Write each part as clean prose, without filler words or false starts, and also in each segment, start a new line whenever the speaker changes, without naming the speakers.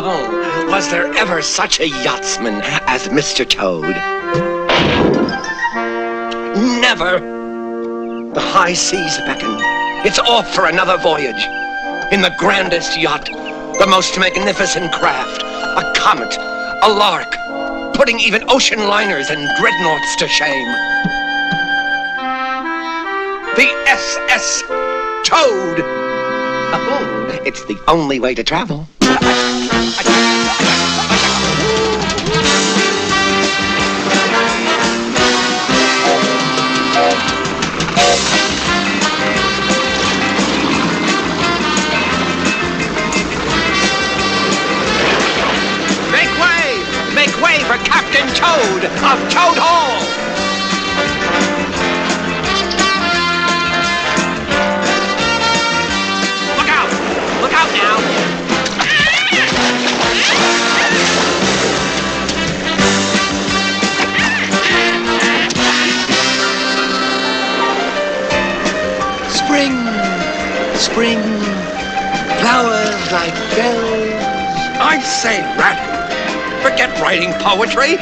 Oh, was there ever such a yachtsman as Mr. Toad? Never. The high seas beckon. It's off for another voyage. In the grandest yacht, the most magnificent craft, a comet, a lark, putting even ocean liners and dreadnoughts to shame. The SS Toad. Oh, it's the only way to travel. Make way for Captain Toad of Toad Hall! Look out! Look out now! Spring, spring, flowers like bells. I say, Ratty. Forget writing poetry.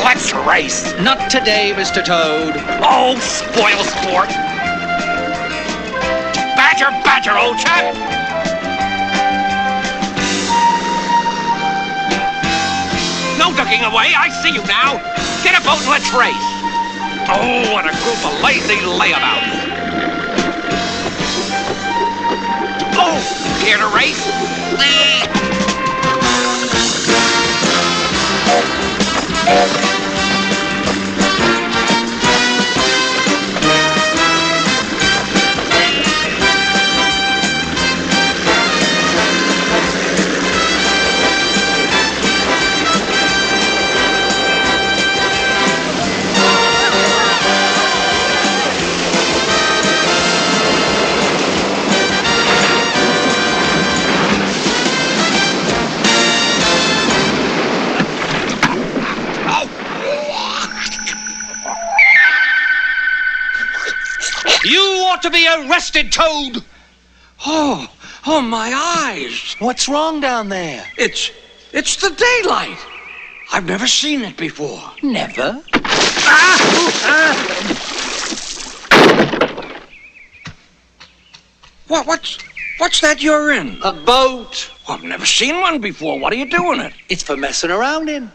Let's race.
Not today, Mr. Toad.
Oh, spoil sport. Badger, badger, old chap. No ducking away. I see you now. Get a boat and let's race. Oh, what a group of lazy layabouts. Oh, care to race?
To be arrested, Toad!
Oh, my eyes.
What's wrong down there?
It's the daylight. I've never seen it before.
Never?
What's that you're in?
A boat.
Well, I've never seen one before. What are you doing it?
It's for messing around in.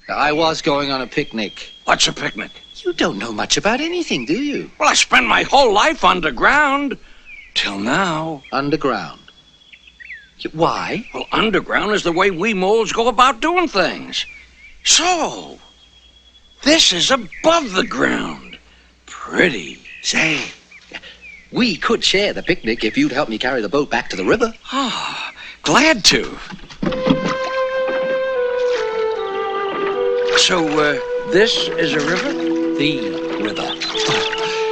I was going on a picnic.
What's a picnic?
You don't know much about anything, do you?
Well, I spent my whole life underground. Till now.
Underground? Why?
Well, underground is the way we moles go about doing things. So, this is above the ground. Pretty.
Say, we could share the picnic if you'd help me carry the boat back to the river.
Ah, glad to. So, this is a river?
The river.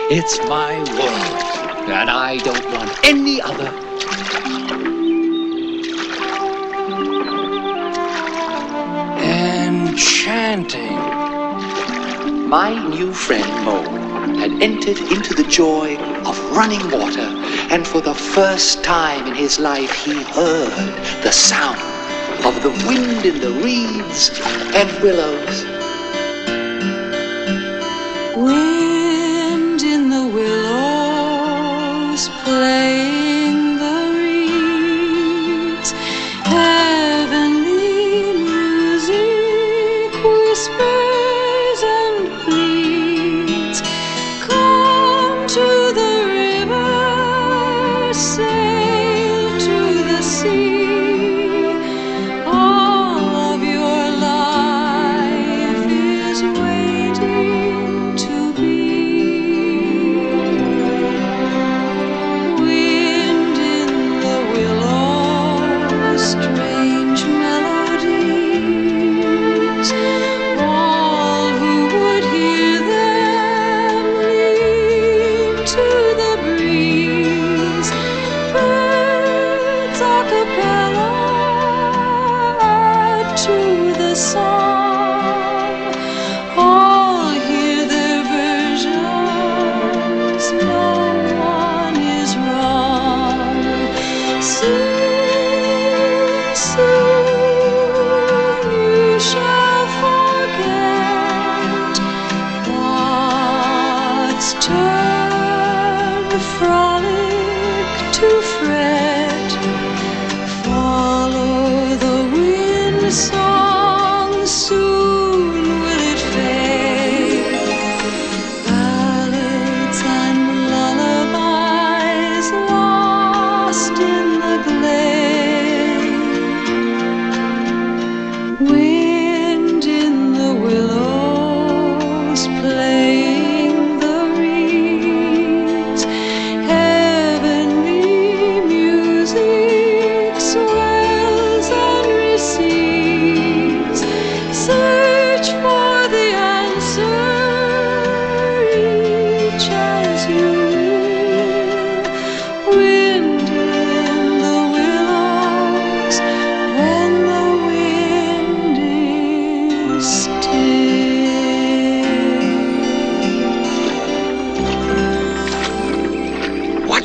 It's my world, and I don't want any other.
Enchanting.
My new friend, Mo, had entered into the joy of running water, and for the first time in his life, he heard the sound of the wind in the reeds and willows.
Wind in the willows, playing the reeds, heavenly music whispers and pleads. Come to the river, sail to the sea. All of your life is waiting to be. Wind in the willows, strange melodies. All who would hear them leap to the breeze. Birds a cappella add to the song. All hear their versions, no one is wrong. Sing, sing.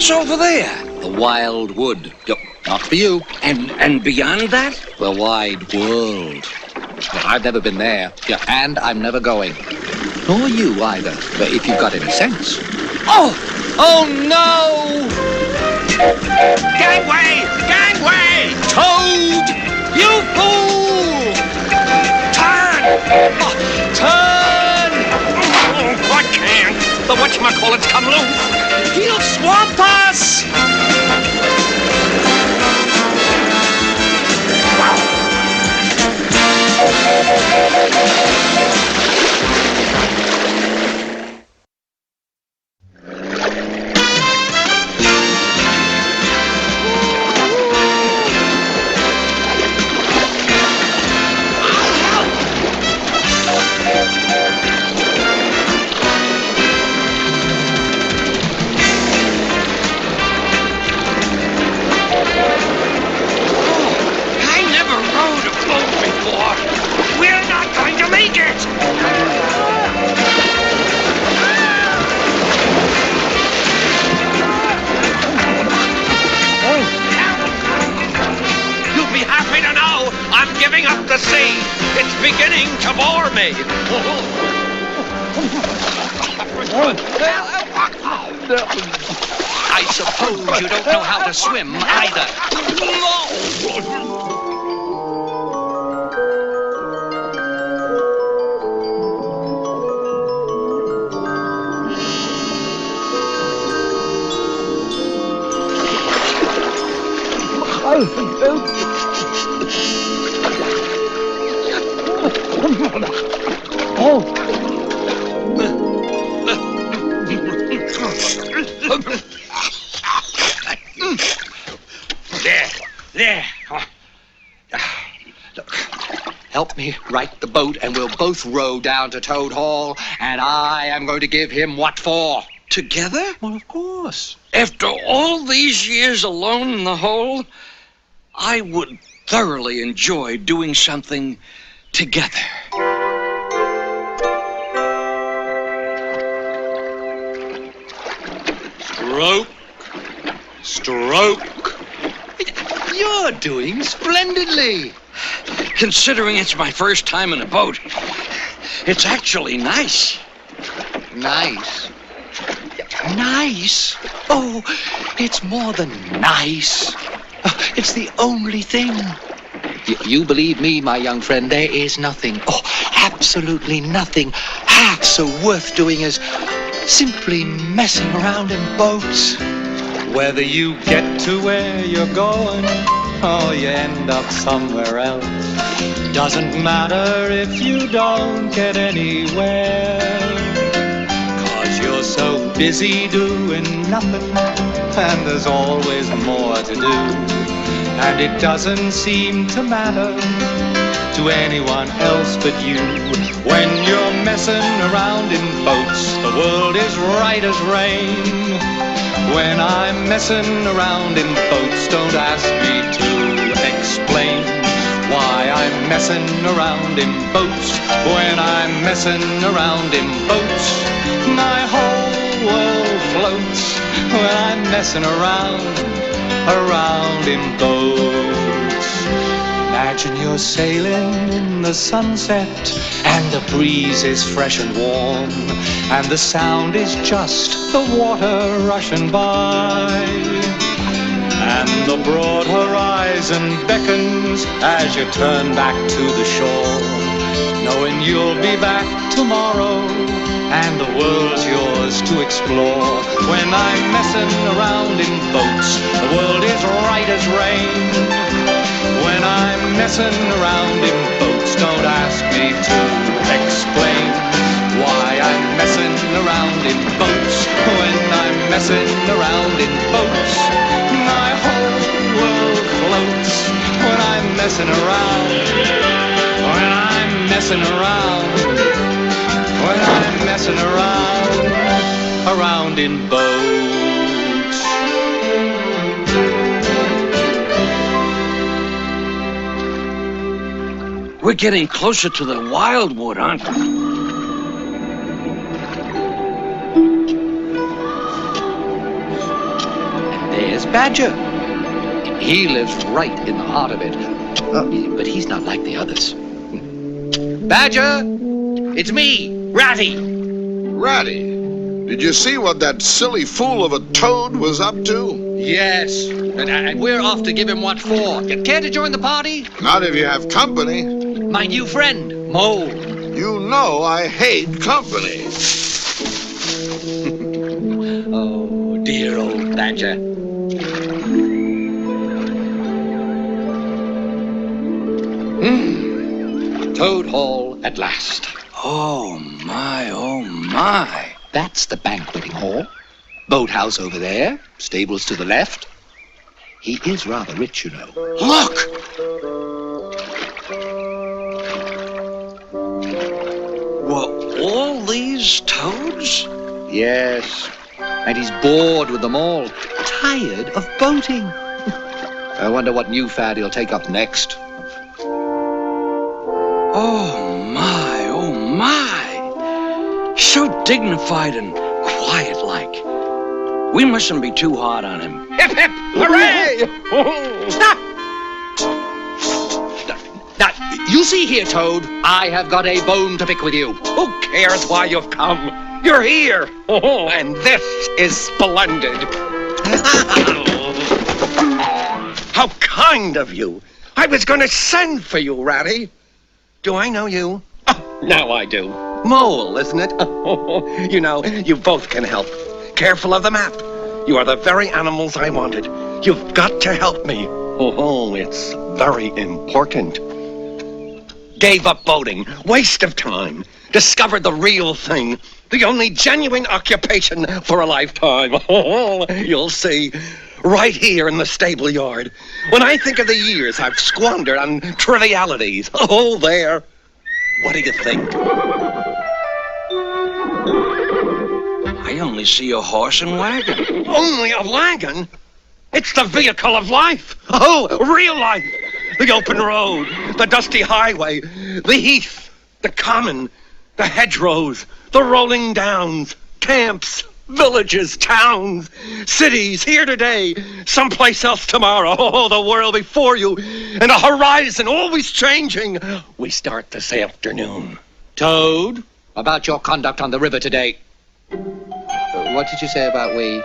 What's over there?
The wild wood. Not for you.
And beyond that?
The wide world. Well, I've never been there. Yeah, and I'm never going. Nor you either, but if you've got any sense.
Oh! Oh, no!
Gangway! Gangway!
Toad! You fool!
Turn!
Turn!
I can't. The whatchamacallit's come loose.
He'll swamp us!
I never rode a boat before. We're not going to make it. You'll be happy to know I'm giving up the sea. It's beginning to bore me.
I suppose you don't know how to swim either.
There.
Look, help me right the boat and we'll both row down to Toad Hall, and I am going to give him what for.
Together?
Well, of course.
After all these years alone in the hole, I would thoroughly enjoy doing something together.
Stroke. Stroke. You're doing splendidly.
Considering it's my first time in a boat, it's actually nice.
Nice. Nice? Oh, it's more than nice. It's the only thing. You believe me, my young friend, there is nothing, absolutely nothing half so worth doing as simply messing around in boats.
Whether you get to where you're going or you end up somewhere else, doesn't matter if you don't get anywhere. 'Cause you're so busy doing nothing, and there's always more to do. And it doesn't seem to matter to anyone else but you. When you're messing around in boats, the world is right as rain. When I'm messing around in boats, don't ask me to explain why I'm messing around in boats. When I'm messing around in boats, my whole world floats. When I'm messing around in boats. Imagine you're sailing in the sunset, and the breeze is fresh and warm, and the sound is just the water rushing by. And the broad horizon beckons as you turn back to the shore, knowing you'll be back tomorrow, and the world's yours to explore. When I'm messing around in boats, the world is right as rain. When I'm messing around in boats, don't ask me to explain why I'm messing around in boats. When I'm messing around in boats, my whole world floats. When I'm messing around, when I'm messing around, when I'm messing around in boats.
We're getting closer to the wildwood, aren't we?
badger. He lives right in the heart of it. But he's not like the others. Badger, it's me, Ratty.
Ratty, did you see what that silly fool of a toad was up to?
Yes, and we're off to give him what for. You care to join the party?
Not if you have company.
My new friend, Mole.
You know I hate company.
Oh, dear old badger. Toad Hall at last.
Oh, my, oh, my.
That's the banqueting hall. Boathouse over there. Stables to the left. He is rather rich, you know.
Look! Were all these toads?
Yes. And he's bored with them all. Tired of boating. I wonder what new fad he'll take up next.
Oh, my, oh, my. So dignified and quiet-like. We mustn't be too hard on him.
Hip, hip, hooray!
Stop! Now, you see here, Toad, I have got a bone to pick with you.
Who cares why you've come? You're here. Oh, and this is splendid. How kind of you. I was going to send for you, Ratty. Do I know you? Oh, now I do. Mole, isn't it? You know, you both can help. Careful of the map. You are the very animals I wanted. You've got to help me. Oh, it's very important. Gave up boating. Waste of time. Discovered the real thing. The only genuine occupation for a lifetime. Oh, you'll see. Right here in the stable yard. When I think of the years I've squandered on trivialities. Oh, there. What do you think?
I only see a horse and wagon.
Only a wagon? It's the vehicle of life. Oh, real life. The open road, the dusty highway, the heath, the common, the hedgerows, the rolling downs, camps, villages, towns, cities, here today, someplace else tomorrow. Oh, the world before you, and a horizon always changing. We start this afternoon.
Toad, about your conduct on the river today. What did you say about we?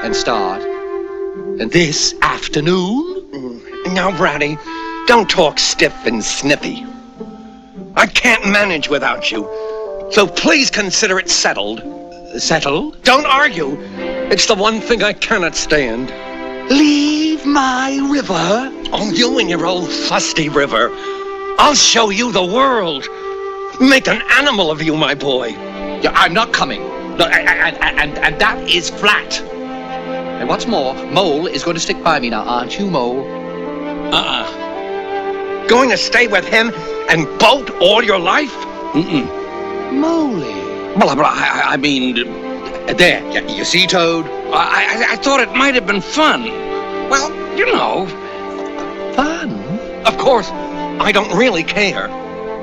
And start? And this afternoon?
Now, Ratty, don't talk stiff and snippy. I can't manage without you, so please consider it settled.
Settled?
Don't argue. It's the one thing I cannot stand.
Leave my river?
Oh, you and your old fusty river. I'll show you the world. Make an animal of you, my boy.
Yeah, I'm not coming. No, and that is flat. And what's more, Mole is going to stick by me now, aren't you, Mole?
Going to stay with him and boat all your life?
Moley.
Well, I mean,
There, you see, Toad?
I thought it might have been fun. Well, you know.
Fun?
Of course, I don't really care.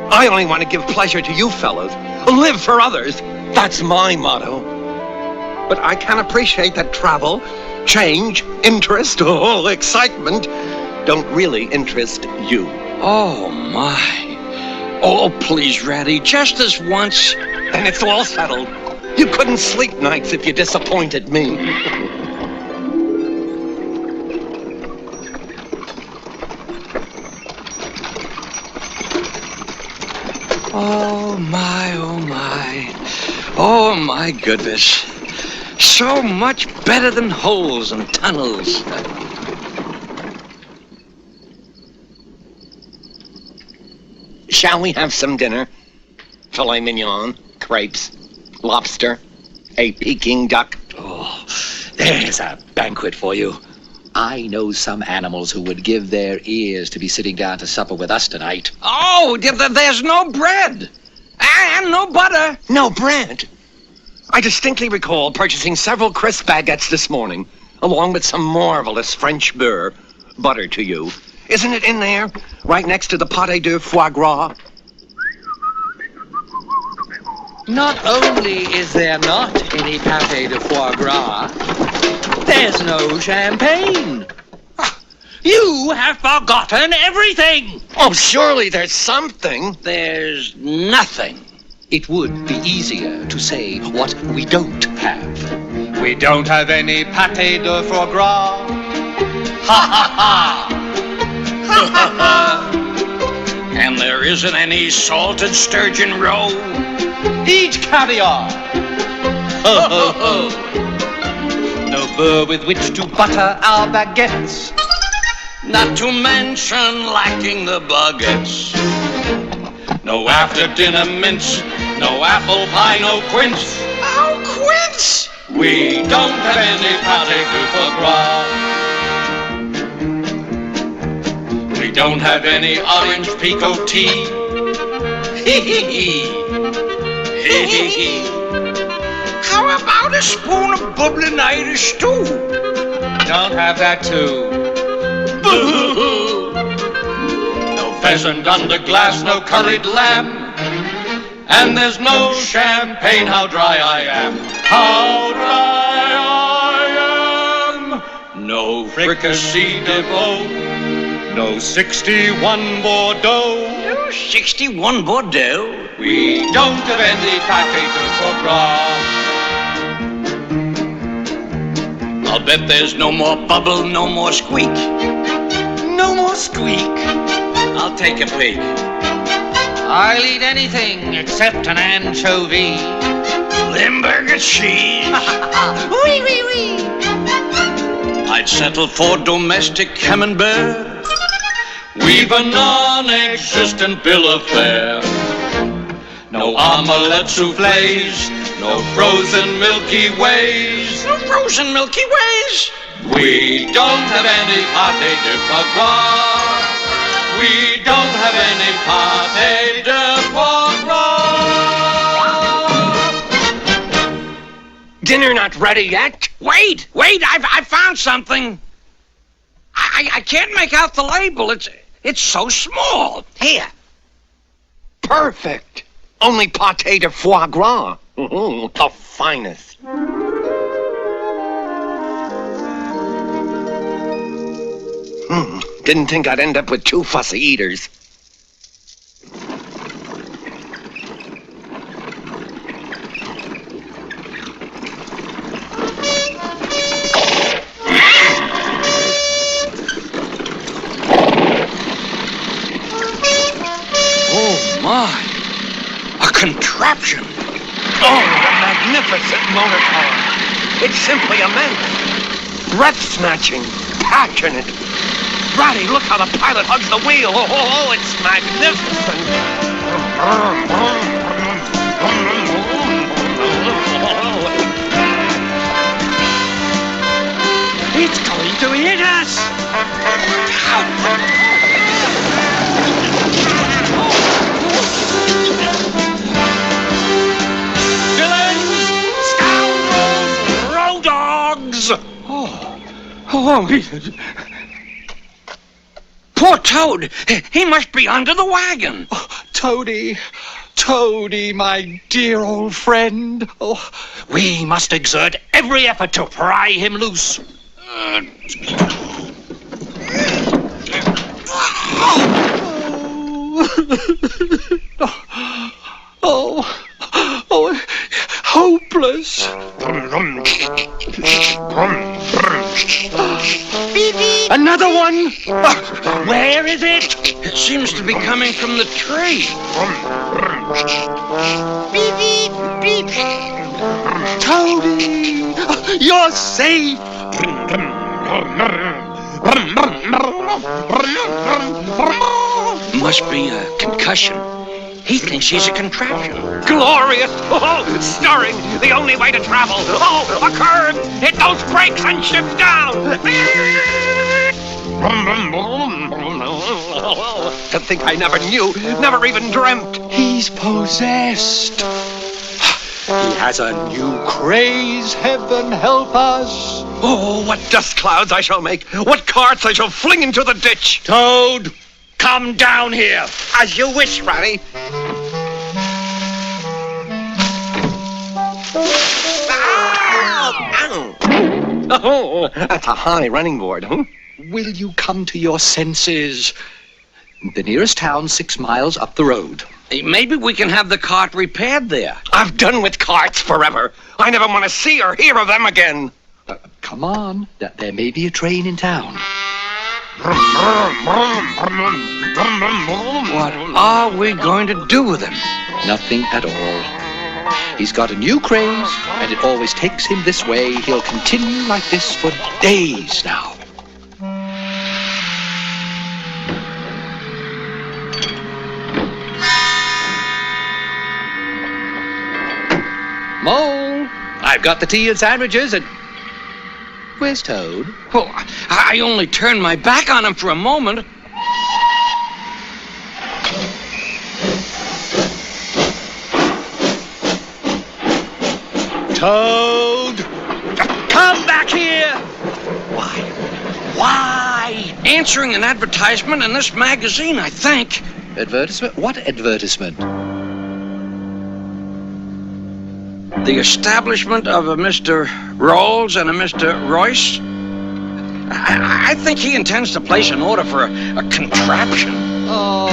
I only want to give pleasure to you fellows. Live for others. That's my motto. But I can appreciate that travel, change, interest, excitement don't really interest you.
Oh, my. Oh, please, Ratty, just this once.
And it's all settled. You couldn't sleep nights if you disappointed me.
Oh, my, oh, my. Oh, my goodness. So much better than holes and tunnels.
Shall we have some dinner? Filet mignon, crepes, lobster, a Peking duck.
Oh, there's a banquet for you. I know some animals who would give their ears to be sitting down to supper with us tonight.
Oh, there's no bread. And no butter.
No bread. I distinctly recall purchasing several crisp baguettes this morning, along with some marvelous French beurre. Butter to you. Isn't it in there? Right next to the pâté de foie gras?
Not only is there not any pâté de foie gras,
There's no champagne. You have forgotten everything.
Oh, surely there's something.
There's nothing.
It would be easier to say what we don't have.
We don't have any pâté de foie gras. Ha ha ha!
And there isn't any salted sturgeon roe.
Eat caviar. Ho ho ho! No beurre with which to butter our baguettes.
Not to mention lacking the baguettes. No after-dinner mince, no apple pie, no quince.
Oh, quince!
We don't have any pâté de foie gras. We don't have any orange picot-tea. Hee hee hee. Hee hee hee.
How about a spoon of bubbling Irish stew?
Don't have that too. Boo-hoo-hoo. No pheasant under glass, no curried lamb. And there's no champagne, how dry I am. How dry I am. No fricassee de veau. No 61 Bordeaux.
Oh, 61 Bordeaux.
We don't have any pâté de foie gras.
I'll bet there's no more bubble, no more squeak. No more squeak. I'll take a peek.
I'll eat anything except an anchovy.
Limburger cheese.
Wee, wee, wee.
I'd settle for domestic camembert.
We've a non-existent bill of fare. No omelette soufflés, no frozen Milky Ways.
No frozen Milky Ways.
We don't have any pâté de foie gras. We don't have any pâté de foie gras.
Dinner not ready yet?
Wait, I found something. I can't make out the label. It's so small. Here.
Perfect. Only pâté de foie gras. The finest. Didn't think I'd end up with two fussy eaters.
Oh, my. A contraption.
Oh, the magnificent motor car. It's simply immense. Breath-snatching. Passionate. Ratty, look how the pilot hugs the wheel. Oh, it's magnificent.
It's going to hit us.
Villains! Scoundrels! Road dogs! Poor Toad! He must be under the wagon.
Toady, my dear old friend. Oh, we must exert every effort to pry him loose. Hopeless. Another one? Where is it?
It seems to be coming from the tree.
Toady, you're safe.
Must be a concussion. He thinks he's a contraption.
Glorious! Oh, stirring! The only way to travel! Oh, a curve! Hit those brakes and shift down! To think I never knew, never even dreamt.
He's possessed. He has a new craze, heaven help us.
Oh, what dust clouds I shall make! What carts I shall fling into the ditch!
Toad, come down here.
As you wish, Ratty. Ah! Ow! Oh, that's a high running board, huh?
Will you come to your senses? The nearest town 6 miles up the road.
Maybe we can have the cart repaired there.
I've done with carts forever. I never want to see or hear of them again.
Come on. There may be a train in town.
What are we going to do with him?
Nothing at all. He's got a new craze, and it always takes him this way. He'll continue like this for days now. Mole, I've got the tea and sandwiches, and... Where's Toad?
Oh, I only turned my back on him for a moment.
Toad! Come back here! Why?
Answering an advertisement in this magazine, I think.
Advertisement? What advertisement?
The establishment of a Mr. Rolls and a Mr. Royce. I think he intends to place an order for a contraption.
Oh.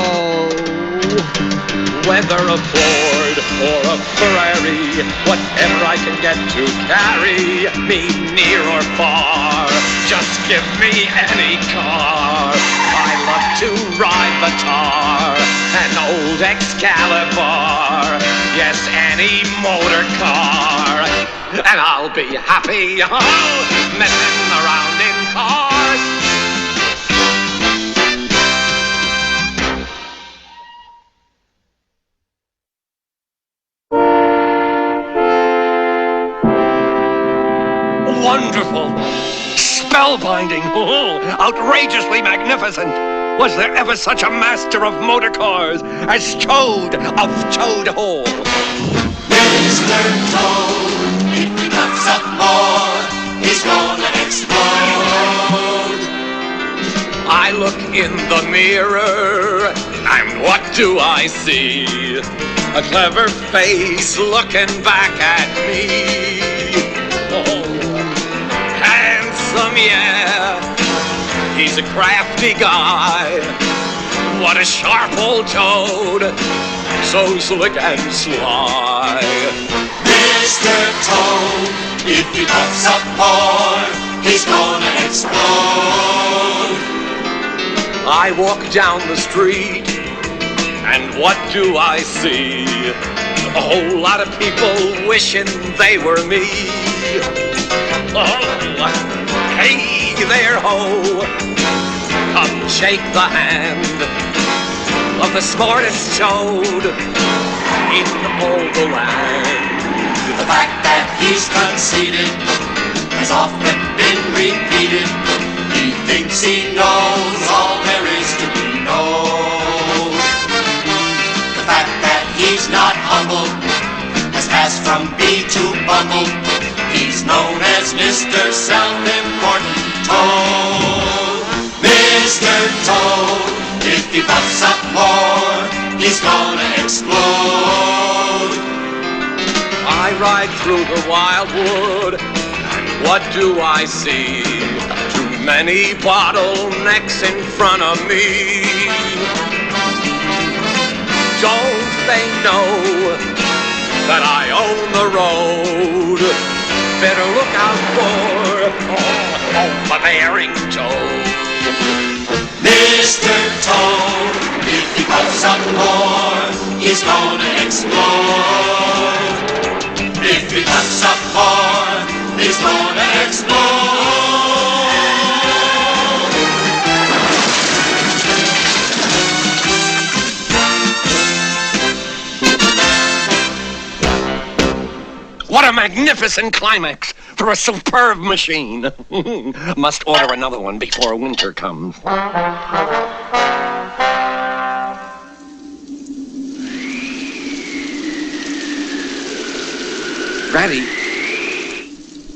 Whether a Ford or a Ferrari, whatever I can get to carry me near or far, just give me any car. I love to ride the tar, an old Excalibur, yes, any motor car, and I'll be happy, messing around in cars.
Wonderful, spellbinding, outrageously magnificent. Was there ever such a master of motor cars as Toad of Toad Hall?
Mr. Toad, if he cuts up more, he's gonna explode.
I look in the mirror, and what do I see? A clever face looking back at me. Oh, handsome, yeah. He's a crafty guy. What a sharp old Toad, so slick and sly.
Mr. Toad, if he puffs up more, he's gonna explode.
I walk down the street, and what do I see? A whole lot of people wishing they were me. Oh, hey there, ho! Come shake the hand of the smartest Toad in all the land.
The fact that he's conceited has often been repeated. He thinks he knows all there is to be known. The fact that he's not humble has passed from bee to bumble. He's known as Mr. Self-Important Toad. Mr. Toad, if he puffs up more, he's gonna explode.
I ride through the wildwood, and what do I see? Too many bottlenecks in front of me. Don't they know that I own the road? Better look out for overbearing Toad.
Mr. Toad, if he puffs up more, he's gonna explode. If he puffs up more, he's gonna explode.
What a magnificent climax for a superb machine. Must order another one before winter comes.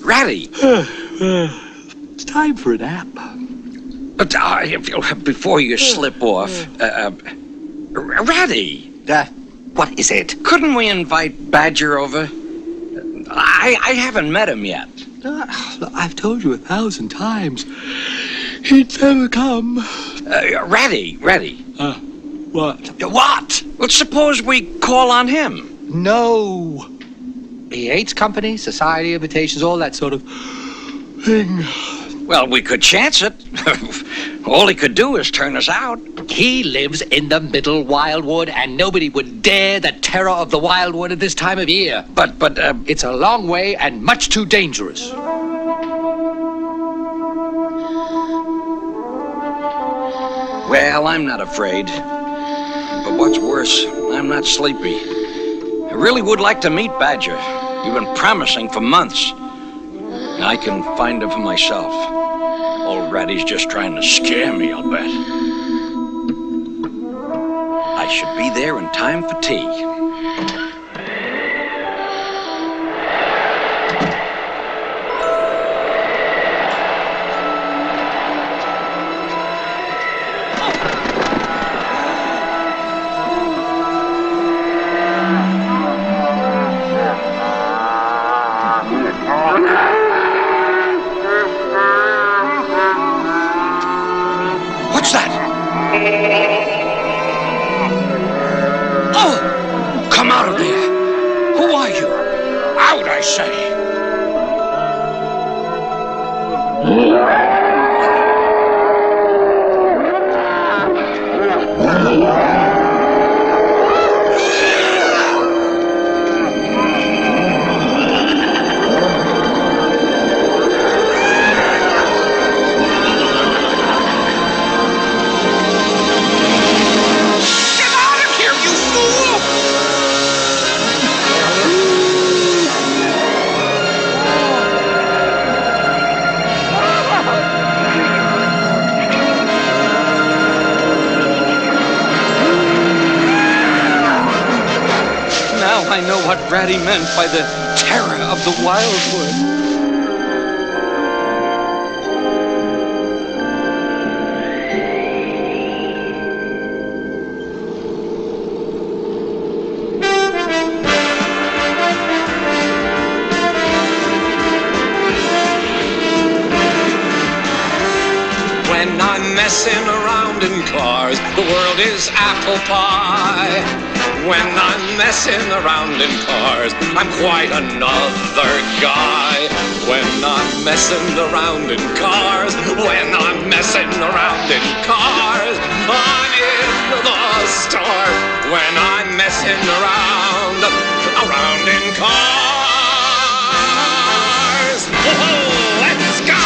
Ratty.
It's time for a nap.
But before you slip off, Ratty.
What is it?
Couldn't we invite Badger over? I haven't met him yet.
Look, I've told you 1,000 times. He'd never come.
Ratty.
What?
What? Well, suppose we call on him.
No. He hates company, society, invitations, all that sort of thing.
Well, we could chance it. All he could do is turn us out.
He lives in the middle wildwood, and nobody would dare the terror of the wildwood at this time of year.
But
It's a long way and much too dangerous.
well, I'm not afraid. But what's worse, I'm not sleepy. I really would like to meet Badger. You've been promising for months. I can find him for myself. Old Ratty's just trying to scare me, I'll bet. I should be there in time for tea. What's that? Oh! Come out of there! Who are you? Out, I say! I know what Ratty meant by the terror of the wildwood.
When I'm messing around in cars, the world is apple pie. When I'm messing around in cars, I'm quite another guy. When I'm messing around in cars, when I'm messing around in cars, I'm in the stars. When I'm messing around in cars. Whoa, let's go!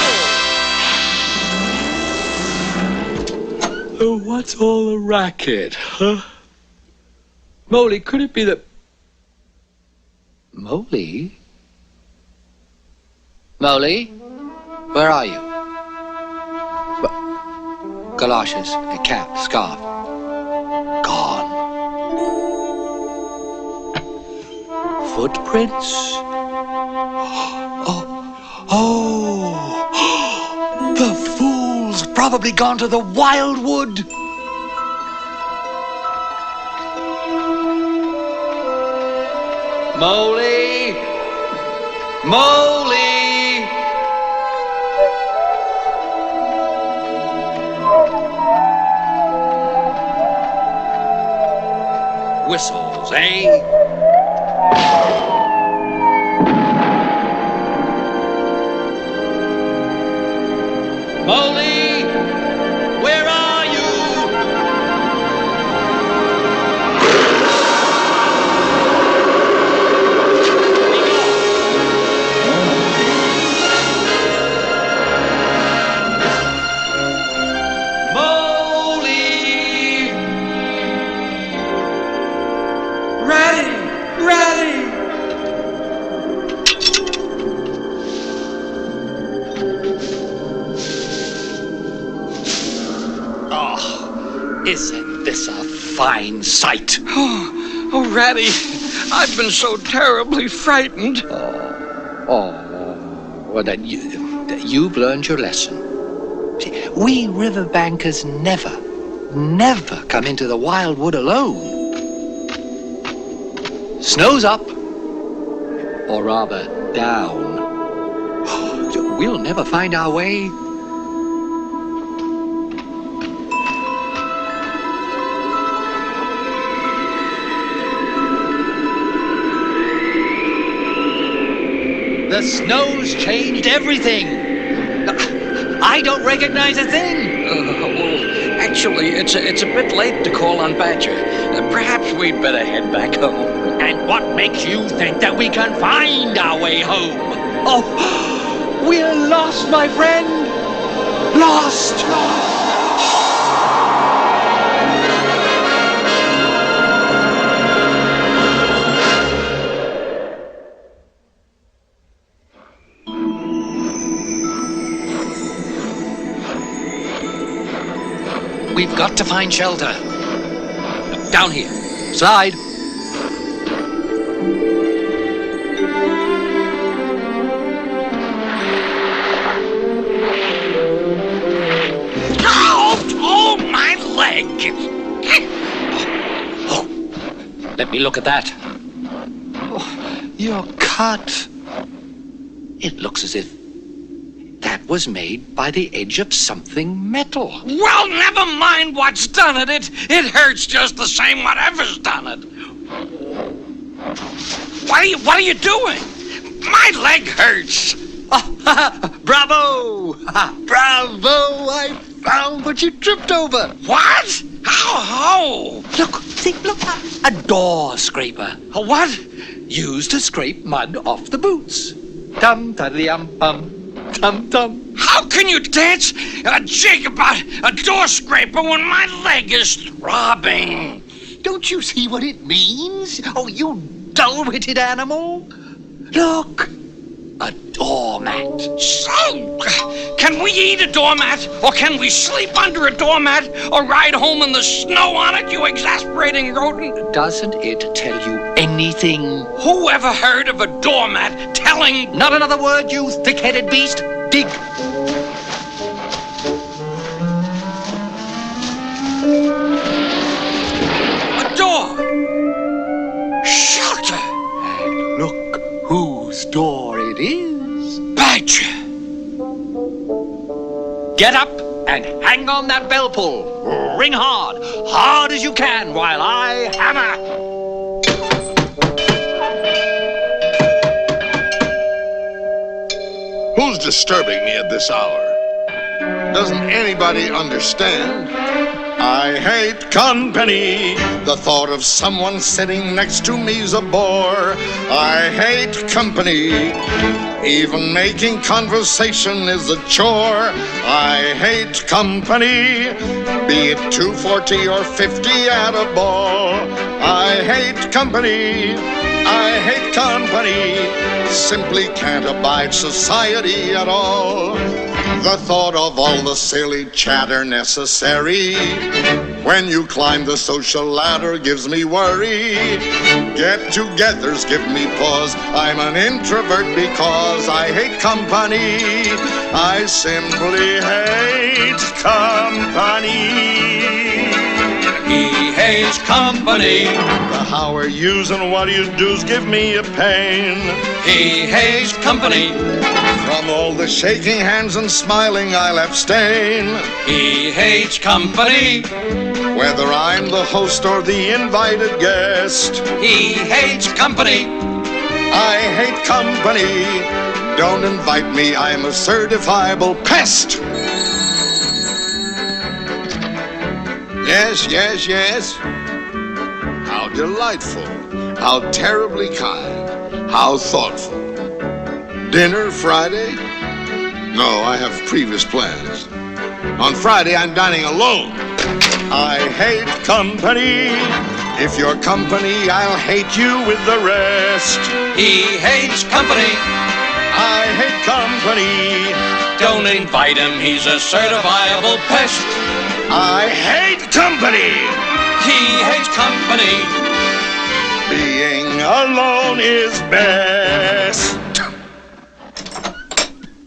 Oh, what's all the racket, huh? Molly, could it be that... Molly? Molly? Where are you? Galoshes, a cap, scarf. Gone. Footprints? Oh! The fool's probably gone to the wildwood! Molly! Molly! Whistles, eh? Molly! Where are you? Isn't this a fine sight?
Oh, Ratty, I've been so terribly frightened.
Well, then you've learned your lesson. See, we riverbankers never come into the wildwood alone. Snow's up, or rather down. we'll never find our way. The snow's changed everything. I don't recognize a thing.
Well, actually, it's a bit late to call on Badger. Perhaps we'd better head back home.
And what makes you think that we can find our way home?
Oh, we're lost, my friend. Lost. We've got to find shelter. Down here. Slide.
Oh, my leg! Oh, let me look at that. Oh, you're cut. It looks as if that was made by the edge of something metal.
Well, never mind what's done it. It hurts just the same whatever's done it. What are you doing? My leg hurts.
Bravo! Bravo! I found what you tripped over.
What? How?
Look, see, look, a door scraper.
A what?
Used to scrape mud off the boots. Tum-ta-dee-um-bum. Tum-tum.
How can you dance a jig about a door scraper when my leg is throbbing?
Don't you see what it means? Oh, you dull-witted animal. Look, a doormat.
So, can we eat a doormat? Or can we sleep under a doormat? Or ride home in the snow on it, you exasperating rodent?
Doesn't it tell you anything?
Who ever heard of a doormat telling...
Not another word, you thick-headed beast. Dig.
A door. Shelter.
And look whose door it is.
Badger.
Get up and hang on that bell pull. Ring hard, hard as you can while I hammer.
Who's disturbing me at this hour? Doesn't anybody understand? I hate company. The thought of someone sitting next to me's a bore. I hate company. Even making conversation is a chore. I hate company. Be it 240 or 50 at a ball. I hate company. I hate company. Simply can't abide society at all. The thought of all the silly chatter necessary when you climb the social ladder gives me worry. Get-togethers give me pause. I'm an introvert because I hate company. I simply hate company.
He hates company.
The how are yous and what do you do's give me a pain.
He hates company.
From all the shaking hands and smiling I'll abstain.
He hates company.
Whether I'm the host or the invited guest.
He hates company.
I hate company. Don't invite me, I'm a certifiable pest. Yes, yes, yes. How delightful. How terribly kind. How thoughtful. Dinner Friday? No, I have previous plans. On Friday, I'm dining alone. I hate company. If you're company, I'll hate you with the rest.
He hates company.
I hate company.
Don't invite him, he's a certifiable pest.
I hate company.
He hates company.
Being alone is best.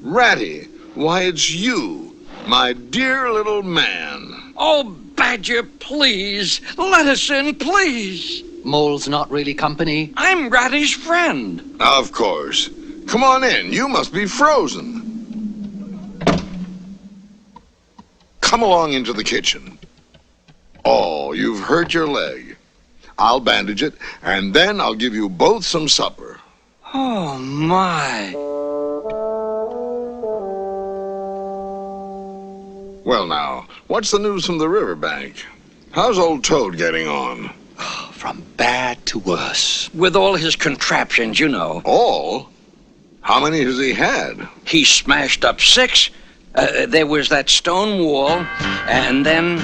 Ratty, why it's you, my dear little man.
Oh, Badger, please, let us in, please.
Mole's not really company.
I'm Ratty's friend.
Of course. Come on in, you must be frozen. come along into the kitchen. Oh, you've hurt your leg. I'll bandage it, and then I'll give you both some supper.
Oh, my.
Well, now, what's the news from the riverbank? How's old Toad getting on?
From bad to worse.
With all his contraptions, you know.
All? How many has he had?
He smashed up 6. There was that stone wall, and then...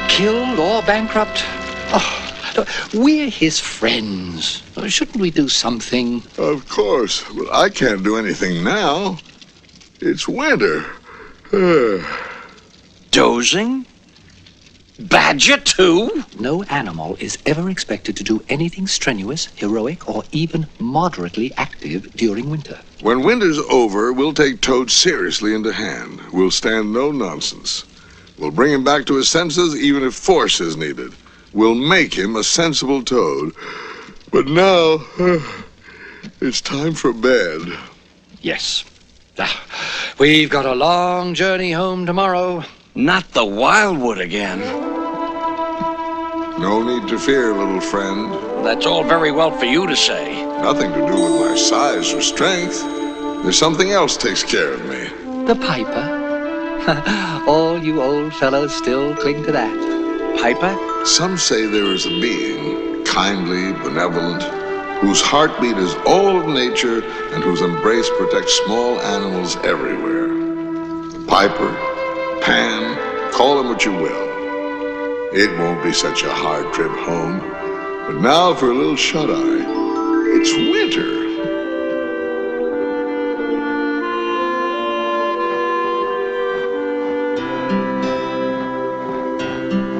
Killed or bankrupt. Oh, we're his friends. Shouldn't we do something?
Of course, but I can't do anything now. It's winter.
Dozing? Badger, too?
No animal is ever expected to do anything strenuous, heroic, or even moderately active during winter.
When winter's over, we'll take Toad seriously into hand. We'll stand no nonsense. We'll bring him back to his senses even if force is needed. We'll make him a sensible Toad. But now, it's time for bed.
Yes. We've got a long journey home tomorrow.
Not the Wildwood again.
No need to fear, little friend.
That's all very well for you to say.
Nothing to do with my size or strength. There's something else takes care of me.
The piper. All you old fellows still cling to that.
Piper?
Some say there is a being, kindly, benevolent, whose heartbeat is all of nature and whose embrace protects small animals everywhere. Piper, Pan, call him what you will. It won't be such a hard trip home. But now for a little shut-eye. It's winter.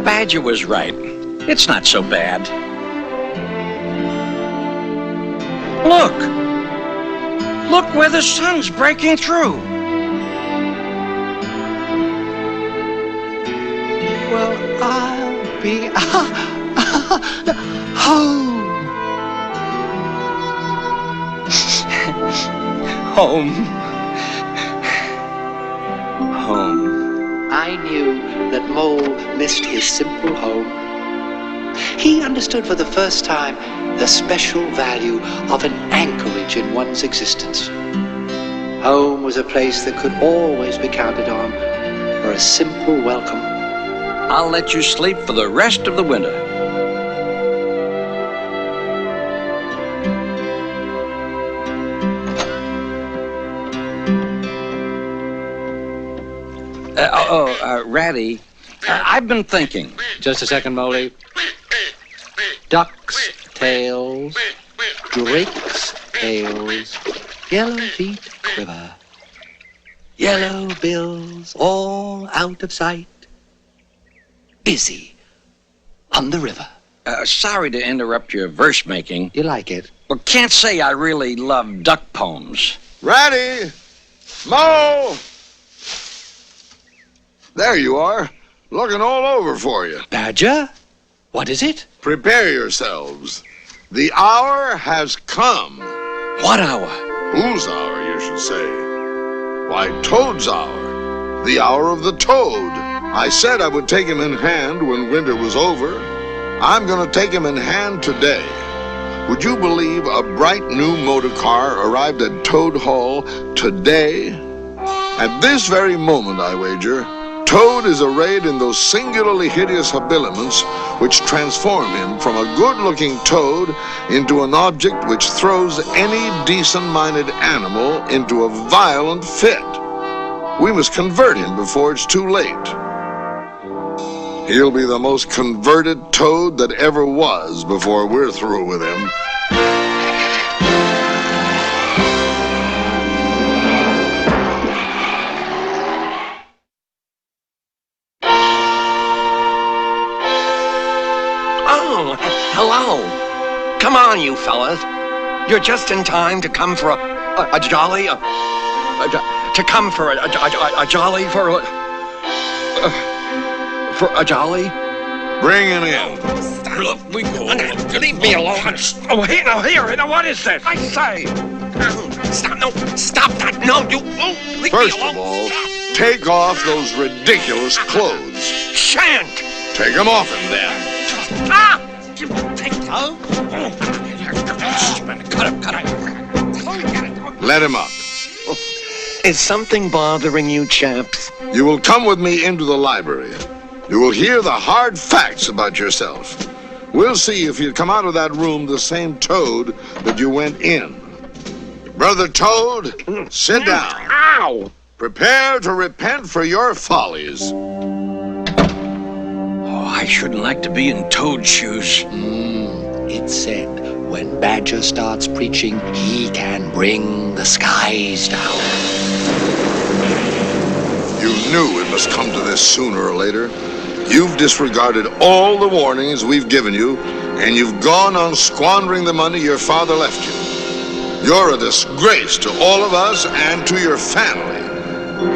Badger was right. It's not so bad. Look! Look where the sun's breaking through.
Well, I'll be home.
Home. Home.
I knew that Mole missed his simple home. He understood for the first time the special value of an anchorage in one's existence. Home was a place that could always be counted on for a simple welcome.
I'll let you sleep for the rest of the winter. Ratty, I've been thinking.
Just a second, Moley. Ducks' tails, drakes' tails, yellow feet quiver, yellow bills all out of sight, busy on the river.
Sorry to interrupt your verse making.
You like it?
But can't say I really love duck poems.
Ratty! Mo! There you are, looking all over for you.
Badger? What is it?
Prepare yourselves. The hour has come.
What hour?
Whose hour, you should say? Why, Toad's hour. The hour of the Toad. I said I would take him in hand when winter was over. I'm going to take him in hand today. Would you believe a bright new motor car arrived at Toad Hall today? At this very moment, I wager, Toad is arrayed in those singularly hideous habiliments which transform him from a good-looking toad into an object which throws any decent-minded animal into a violent fit. We must convert him before it's too late. He'll be the most converted toad that ever was before we're through with him.
Oh, hello. Come on, you fellas. You're just in time to come for a jolly, to come for a jolly, for a jolly.
Bring him in.
Look, we go.
Leave me alone. Oh, here, what is this? I say. Stop that. No, you won't. Leave
First
me alone.
of all, take off those ridiculous clothes.
Shan't.
Take them off him then.
Ah! Take those. Cut him.
Let him up.
Is something bothering you, chaps?
You will come with me into the library. You will hear the hard facts about yourself. We'll see if you come out of that room the same toad that you went in. Brother Toad, sit down.
Ow!
Prepare to repent for your follies.
Oh, I shouldn't like to be in toad shoes.
It's said when Badger starts preaching, he can bring the skies down.
You knew it must come to this sooner or later. You've disregarded all the warnings we've given you, and you've gone on squandering the money your father left you. You're a disgrace to all of us and to your family.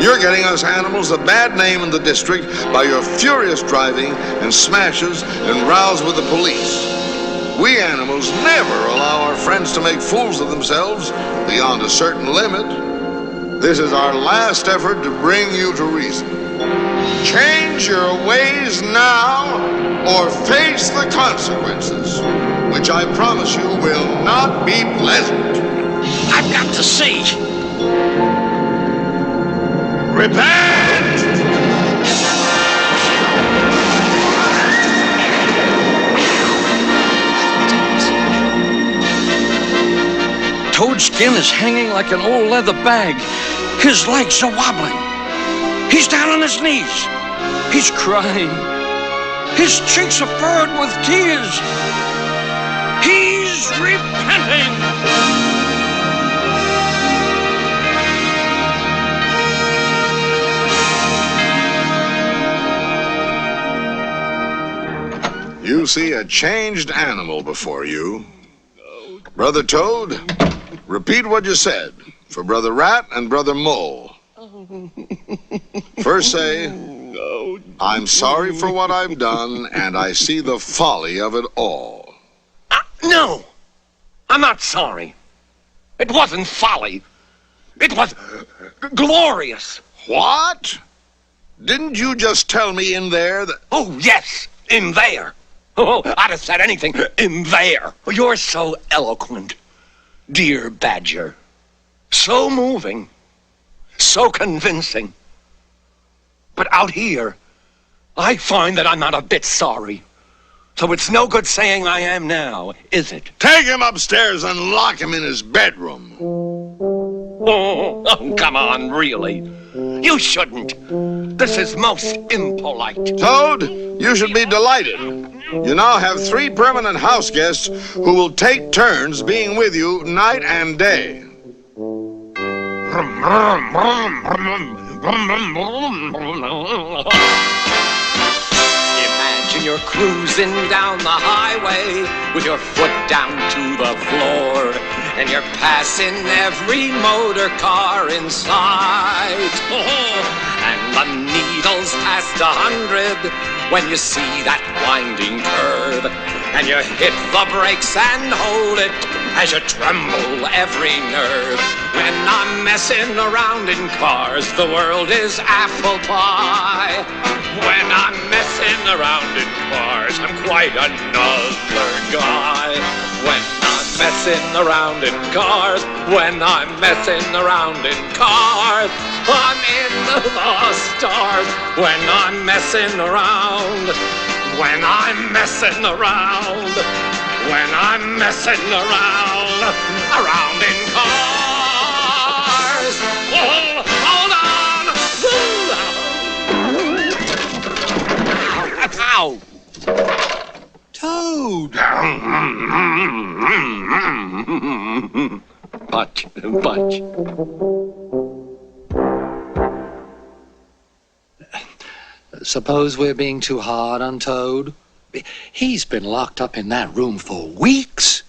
You're getting us animals a bad name in the district by your furious driving and smashes and rows with the police. We animals never allow our friends to make fools of themselves beyond a certain limit. This is our last effort to bring you to reason. Change your ways now or face the consequences, which I promise you will not be pleasant.
I've got to see.
Repent!
Toad's skin is hanging like an old leather bag. His legs are wobbling. He's down on his knees. He's crying. His cheeks are furrowed with tears. He's repenting.
You see a changed animal before you. Brother Toad, repeat what you said for Brother Rat and Brother Mole. First say, I'm sorry for what I've done, and I see the folly of it all.
No, I'm not sorry. It wasn't folly. It was glorious.
What? Didn't you just tell me in there that...
Oh, yes, in there. Oh, I'd have said anything in there. You're so eloquent, dear Badger. So moving. So convincing. But out here, I find that I'm not a bit sorry. So it's no good saying I am now, is it?
Take him upstairs and lock him in his bedroom.
Oh, come on, really. You shouldn't. This is most impolite.
Toad, you should be delighted. You now have 3 permanent house guests who will take turns being with you night and day.
Imagine you're cruising down the highway with your foot down to the floor, and you're passing every motor car in sight. And the needle's past 100 when you see that winding curve, and you hit the brakes and hold it as you tremble every nerve. When I'm messing around in cars, the world is apple pie. When I'm messing around in cars, I'm quite another guy. When I'm messing around in cars, when I'm messing around in cars, I'm into the stars. When I'm messing around,
when I'm messing around, when I'm messing around in cars. Oh, hold on. Ow.
Toad!
Punch.
Suppose we're being too hard on Toad? He's been locked up in that room for weeks.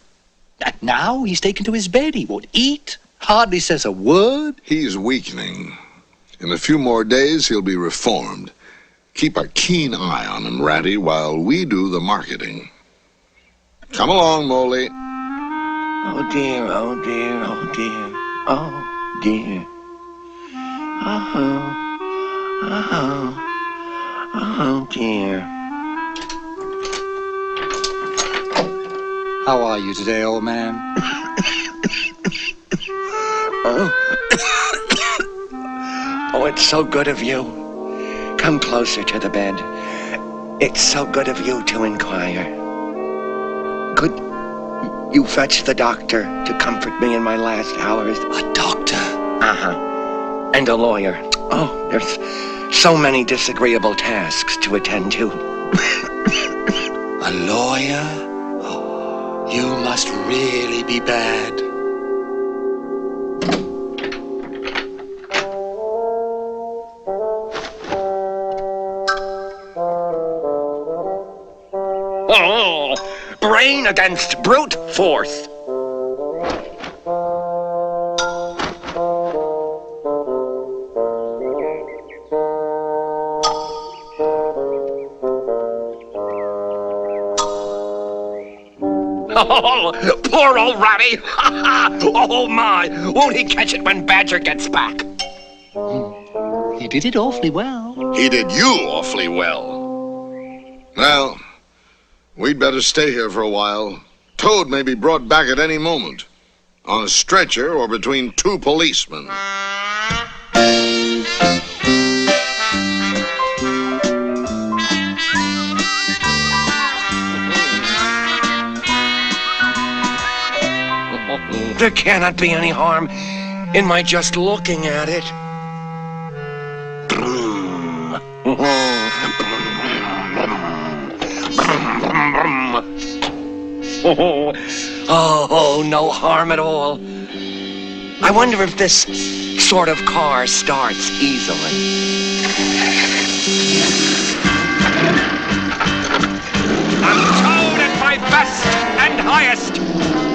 And now he's taken to his bed. He won't eat, hardly says a word.
He's weakening. In a few more days, he'll be reformed. Keep a keen eye on him, Ratty, while we do the marketing. Come along, Molly.
Oh dear, oh dear, oh dear, oh dear. Oh dear.
How are you today, old man?
Oh, it's so good of you. Come closer to the bed. It's so good of you to inquire. Could you fetch the doctor to comfort me in my last hours?
A doctor?
Uh-huh. And a lawyer. Oh, there's so many disagreeable tasks to attend to.
A lawyer? Oh, you must really be bad.
Oh, brain against brute force. Oh, poor old Ratty. Oh, my. Won't he catch it when Badger gets back?
He did it awfully well.
He did you awfully well. Well, we'd better stay here for a while. Toad may be brought back at any moment. On a stretcher or between two policemen.
There cannot be any harm in my just looking at it. Oh, no harm at all. I wonder if this sort of car starts easily. I'm Toad at my best and highest.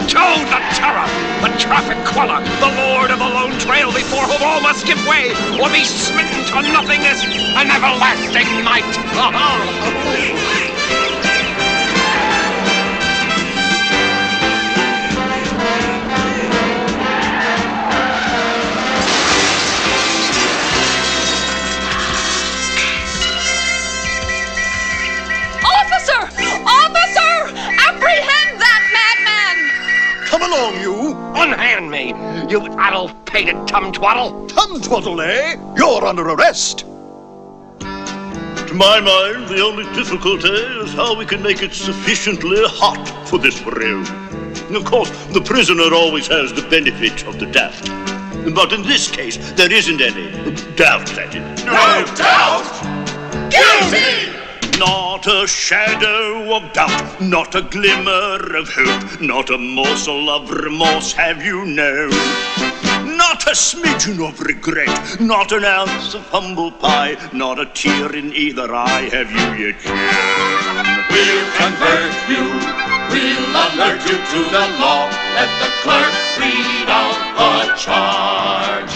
Toad the terror, the traffic queller, the lord of the lone trail before whom all must give way or be smitten to nothingness and everlasting night.
Officer! Officer! Apprehend that madman!
Come along, you.
Unhand me, you addle-pated tum-twaddle.
Tum-twaddle, eh? You're under arrest.
To my mind, the only difficulty is how we can make it sufficiently hot for this room. Of course, the prisoner always has the benefit of the doubt. But in this case, there isn't any doubt, that is.
No doubt! Guilty!
Not a shadow of doubt, not a glimmer of hope, not a morsel of remorse have you known. Not a smidgen of regret, not an ounce of humble pie, not a tear in either eye have you yet shown.
We'll convert you, we'll alert you to the law. Let the clerk read out the charge.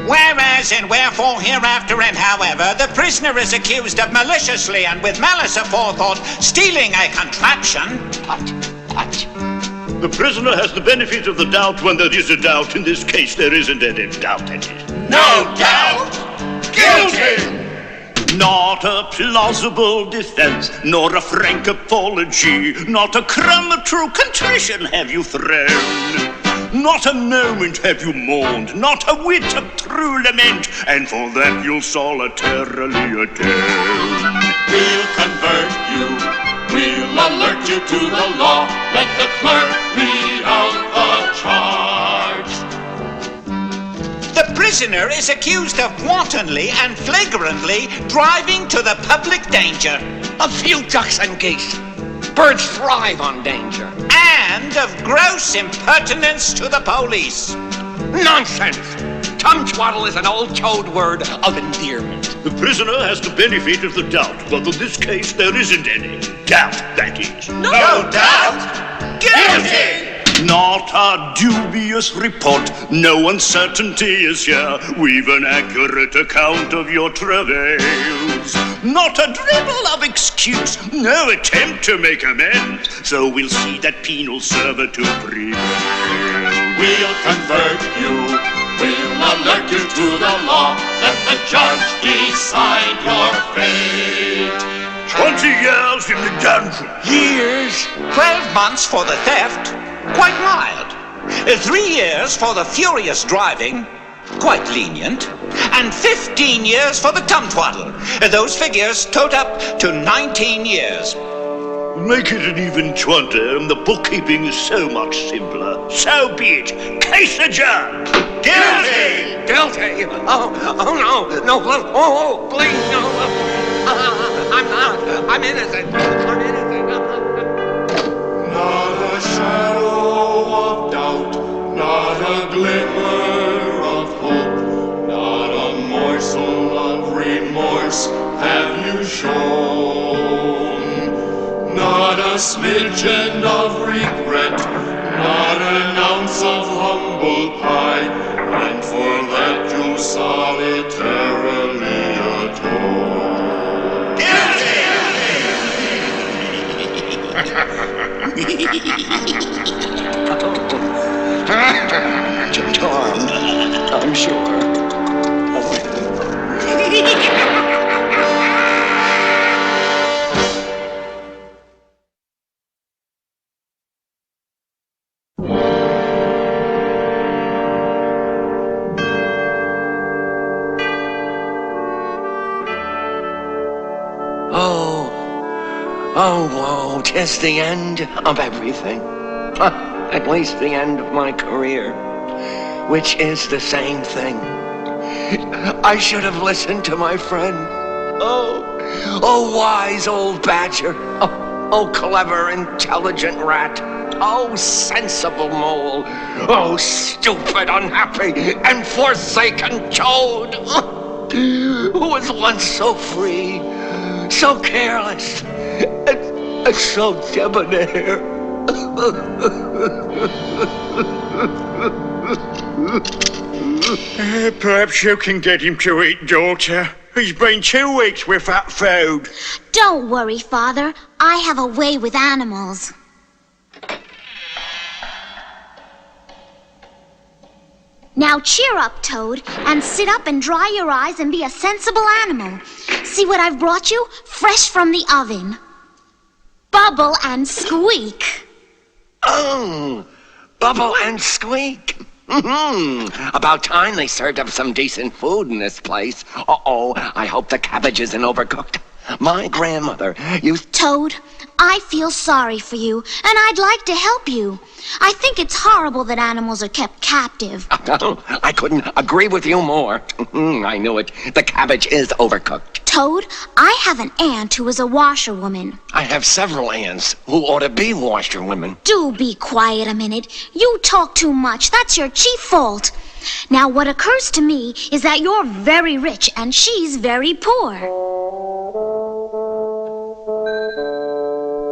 Whereas and wherefore, hereafter and however, the prisoner is accused of maliciously and with malice aforethought stealing a contraption. What?
The prisoner has the benefit of the doubt when there is a doubt. In this case, there isn't any doubt, that is.
No doubt! Guilty!
Not a plausible defense, nor a frank apology, not a crumb of true contrition have you thrown. Not a moment have you mourned, not a whit of true lament, and for that you'll solitarily atone.
We'll convert you. We'll alert you to the law. Let the clerk read out the charge.
The prisoner is accused of wantonly and flagrantly driving to the public danger.
A few ducks and geese. Birds thrive on danger.
And of gross impertinence to the police.
Nonsense! Tum-twaddle is an old toad word of endearment.
The prisoner has the benefit of the doubt, but in this case there isn't any. Doubt, that is.
No doubt. Guilty!
Not a dubious report. No uncertainty is here. We've an accurate account of your travails. Not a dribble of excuse. No attempt to make amends. So we'll see that penal servitude prevail.
We'll convert you. We'll alert you to the law. Let the judge decide your fate.
20 years in the dungeon.
Years?
12 months for the theft. Quite mild. 3 years for the furious driving. Quite lenient. And 15 years for the tum-twaddle. Those figures total up to 19 years.
Make it an even 20, and the bookkeeping is so much simpler. So be it. Case adjourned.
Guilty!
Guilty? Oh no, no, oh, please, no. I'm not. I'm innocent. I'm innocent.
Not a shadow of doubt, not a glimmer of hope, not a morsel of remorse have you shown. Not a smidgen of regret, not an ounce of humble pride, and for that you solitarily atone.
Guilty!
Charmed, I'm sure. Oh, 'tis the end of everything. At least the end of my career, which is the same thing. I should have listened to my friend. Oh, wise old badger. Oh, clever, intelligent rat. Oh, sensible mole. Oh, stupid, unhappy, and forsaken toad. Who was once so free, so careless, and so debonair.
Perhaps you can get him to eat, daughter. He's been 2 weeks without food.
Don't worry, Father. I have a way with animals. Now cheer up, Toad, and sit up and dry your eyes and be a sensible animal. See what I've brought you? Fresh from the oven. Bubble and Squeak.
Oh, Bubble and Squeak. About time they served up some decent food in this place. Uh-oh, I hope the cabbage isn't overcooked. My grandmother used...
Toad, I feel sorry for you, and I'd like to help you. I think it's horrible that animals are kept captive.
I couldn't agree with you more. I knew it. The cabbage is overcooked.
Toad, I have an aunt who is a washerwoman.
I have several aunts who ought to be washerwomen.
Do be quiet a minute. You talk too much. That's your chief fault. Now, what occurs to me is that you're very rich and she's very poor.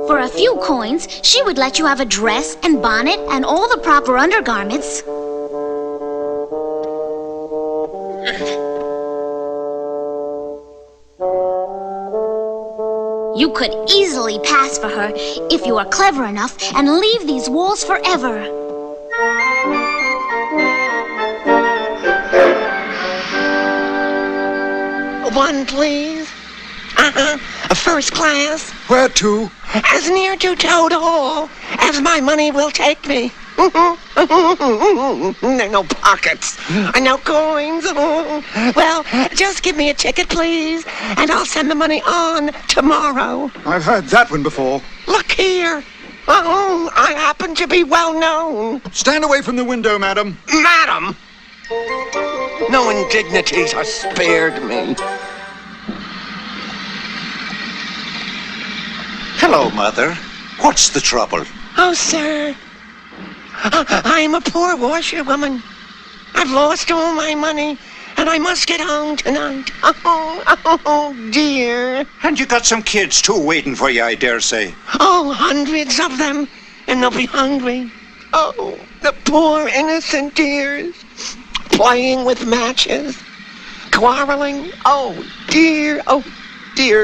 For a few coins, she would let you have a dress and bonnet and all the proper undergarments. You could easily pass for her if you were clever enough and leave these walls forever.
One, please. First class.
Where to?
As near to Toad Hall as my money will take me. There are no pockets. No coins. Well, just give me a ticket, please, and I'll send the money on tomorrow.
I've heard that one before.
Look here. I happen to be well known.
Stand away from the window, madam.
Madam! No indignities are spared me.
Hello, Mother. What's the trouble?
Oh, sir. I'm a poor washerwoman. I've lost all my money, and I must get home tonight. Oh, dear.
And you got some kids, too, waiting for you, I dare say.
Oh, hundreds of them, and they'll be hungry. Oh, the poor innocent dears. Playing with matches. Quarreling. Oh, dear,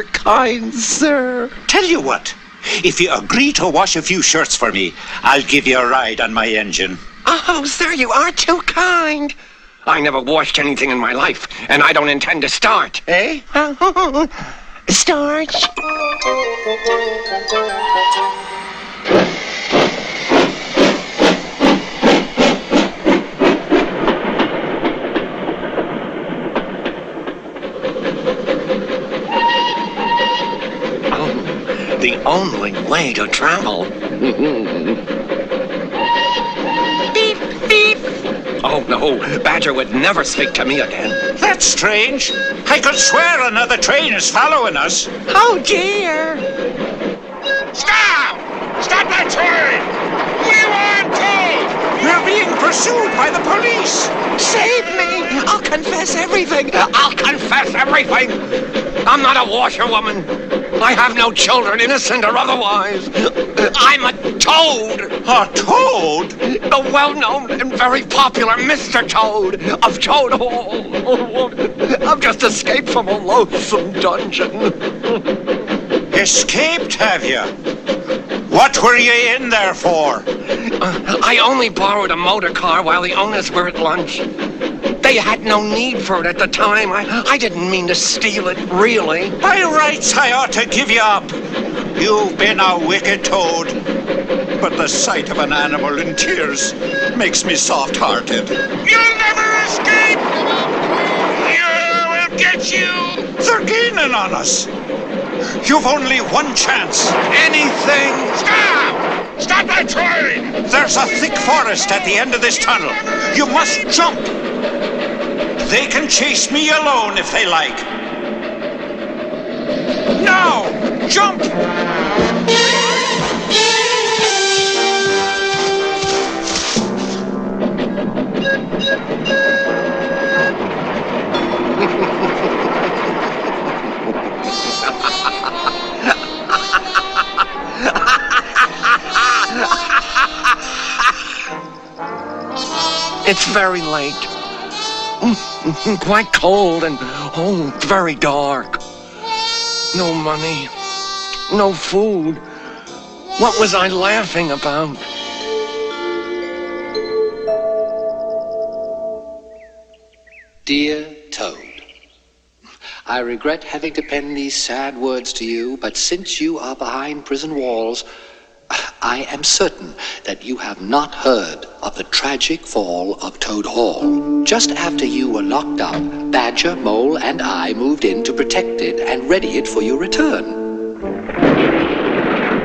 kind sir.
Tell you what. If you agree to wash a few shirts for me, I'll give you a ride on my engine.
Oh, sir, you are too kind. I never washed anything in my life, and I don't intend to start, eh? Start? The only way to travel. Beep, beep. Oh, no. Badger would never speak to me again.
That's strange. I could swear another train is following us.
Oh, dear.
Stop! Stop that train! We want to!
We're being pursued by the police.
Save me! I'll confess everything. I'll confess everything. I'm not a washerwoman. I have no children, innocent or otherwise. I'm a toad.
A toad?
The well-known and very popular Mr. Toad of Toad Hall. I've just escaped from a loathsome dungeon.
Escaped, have you? What were you in there for?
I only borrowed a motor car while the owners were at lunch. They had no need for it at the time. I didn't mean to steal it, really.
By rights, I ought to give you up. You've been a wicked toad. But the sight of an animal in tears makes me soft-hearted.
You'll never escape! We'll get you!
They're gaining on us. You've only one chance.
Anything.
Stop! Stop that train!
There's a thick forest at the end of this tunnel. You must jump. They can chase me alone if they like. Now, jump!
It's very late. Quite cold and, very dark. No money. No food. What was I laughing about?
Dear Toad, I regret having to pen these sad words to you, but since you are behind prison walls, I am certain that you have not heard of the tragic fall of Toad Hall. Just after you were locked up, Badger, Mole, and I moved in to protect it and ready it for your return.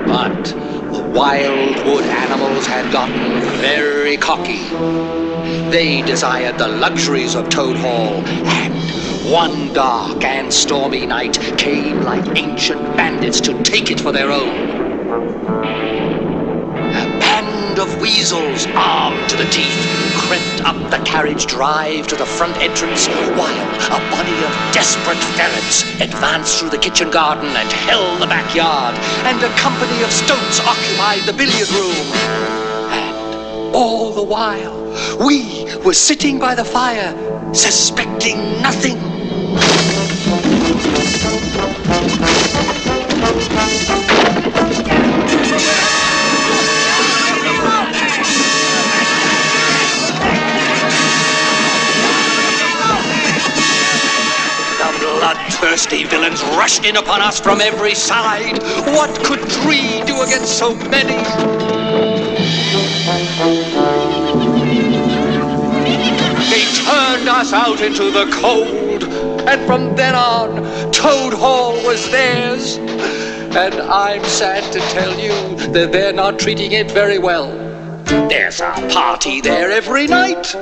But the wild wood animals had gotten very cocky. They desired the luxuries of Toad Hall, and one dark and stormy night came like ancient bandits to take it for their own. Of weasels, armed to the teeth, crept up the carriage drive to the front entrance, while a body of desperate ferrets advanced through the kitchen garden and held the backyard, and a company of stoats occupied the billiard room. And all the while, we were sitting by the fire, suspecting nothing. Bloodthirsty villains rushed in upon us from every side. What could 3 do against so many? us out into the cold. And from then on, Toad Hall was theirs. And I'm sad to tell you that they're not treating it very well. There's a party there every night.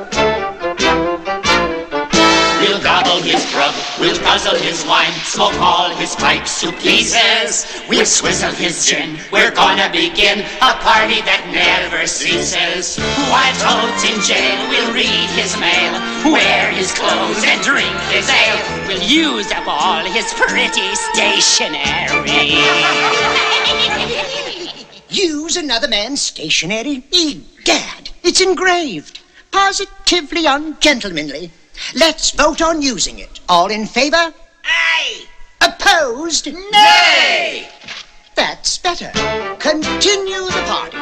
We'll gobble his grub, we'll guzzle his wine, smoke all his pipes to pieces. We'll swizzle his gin, we're gonna begin a party that never ceases. While Toad's in jail, we'll read his mail, wear his clothes and drink his ale. We'll use up all his pretty stationery.
Use another man's stationery? Egad, it's engraved. Positively ungentlemanly. Let's vote on using it. All in favor?
Aye!
Opposed?
Nay!
That's better. Continue the party.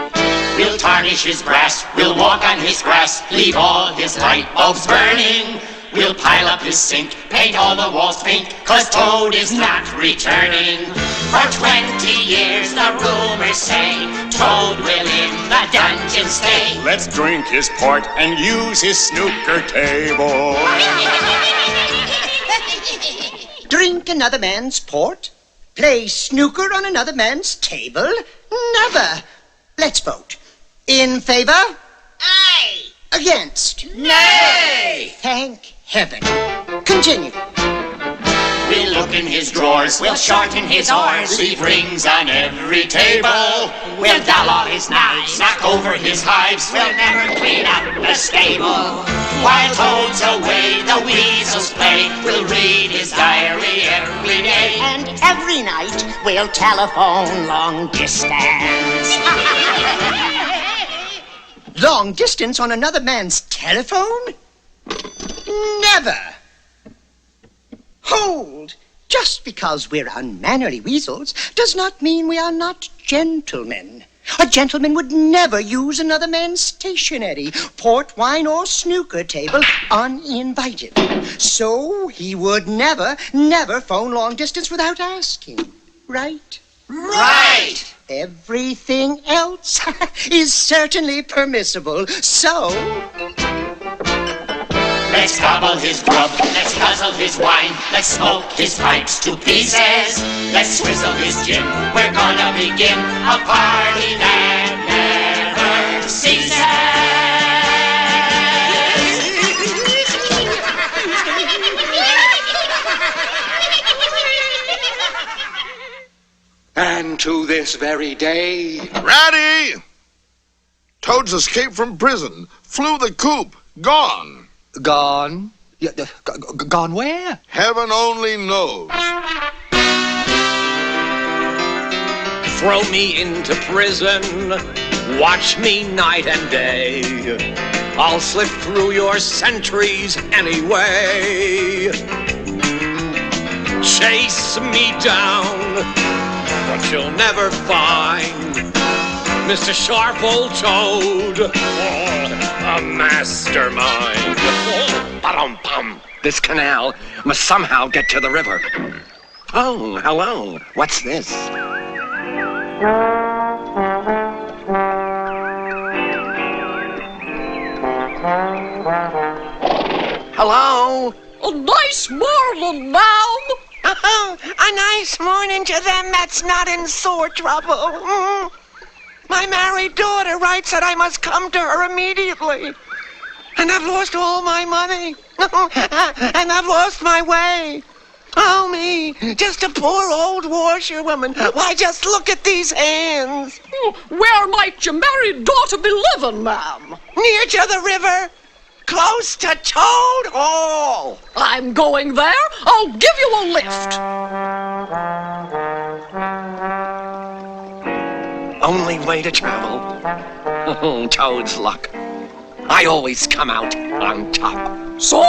We'll tarnish his brass, we'll walk on his grass, leave all his light bulbs burning. We'll pile up his sink, paint all the walls pink, 'cause Toad is not returning. For 20 years the rumors say Toad will in the dungeon stay.
Let's drink his port and use his snooker table.
Drink another man's port? Play snooker on another man's table? Never. Let's vote. In favor?
Aye!
Against?
Nay!
Thank heaven. Continue.
We'll look in his drawers, we'll shorten his oars, leave rings on every table. We'll dull all his knives, knock over his hives, we'll never clean up the stable. While Toad's away, the weasels play, we'll read his diary every day.
And every night we'll telephone long distance. Long distance on another man's telephone? Never. Hold! Just because we're unmannerly weasels does not mean we are not gentlemen. A gentleman would never use another man's stationery, port, wine, or snooker table uninvited. So he would never phone long distance without asking. Right?
Right!
Everything else is certainly permissible. So...
Let's gobble his grub, let's guzzle his wine, let's smoke his pipes to pieces. Let's swizzle his gin, we're gonna begin a party that never ceases.
And to this very day...
Ratty! Toad's escaped from prison, flew the coop, gone.
Gone? Gone where?
Heaven only knows.
Throw me into prison, watch me night and day. I'll slip through your sentries anyway. Chase me down, but you'll never find Mr. Sharp Old Toad, a mastermind. Ba-dum-bum. This canal must somehow get to the river. Oh, hello. What's this? Hello?
A nice morning, ma'am.
A nice morning to them that's not in sore trouble. My married daughter writes that I must come to her immediately. And I've lost all my money. And I've lost my way. Oh, me, just a poor old washerwoman. Why, just look at these hands.
Where might your married daughter be living, ma'am?
Near to the river. Close to Toad Hall.
I'm going there. I'll give you a lift.
Only way to travel. Oh, Toad's luck. I always come out on top.
So,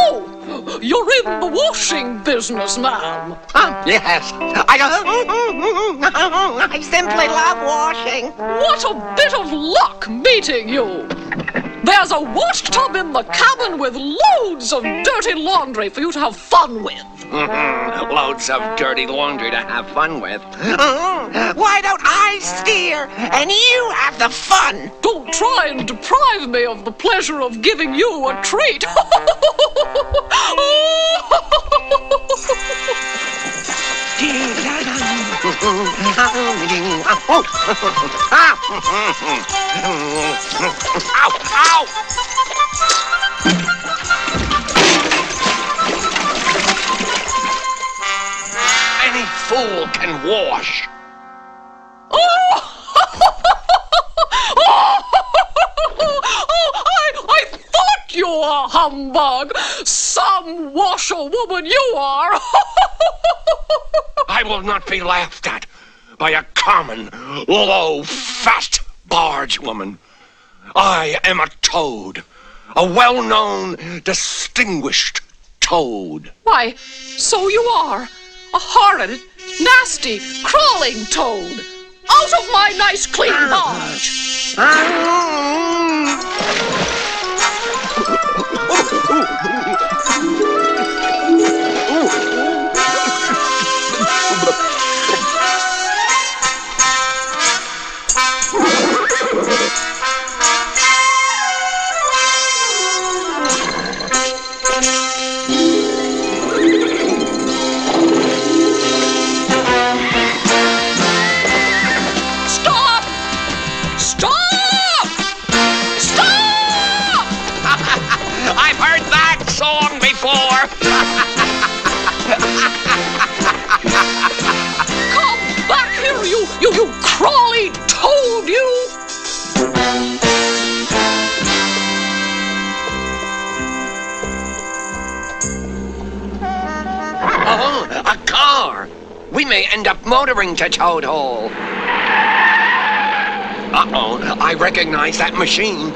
you're in the washing business, ma'am?
Yes. I simply love washing.
What a bit of luck meeting you. There's a wash tub in the cabin with loads of dirty laundry for you to have fun with.
Loads of dirty laundry to have fun with.
Why don't I steer and you have the fun?
Don't try and deprive me of the pleasure of giving you a treat.
Ow! Ow! Any fool can wash.
I thought you were a humbug. Some washerwoman you are.
I will not be laughed at by a common, low, fat barge woman. I am a toad, a well-known, distinguished toad.
Why, so you are. A horrid, nasty, crawling toad. Out of my nice clean barge. Come back here, you crawly toad, you!
Oh, a car! We may end up motoring to Toad Hall. Uh-oh, I recognize that machine.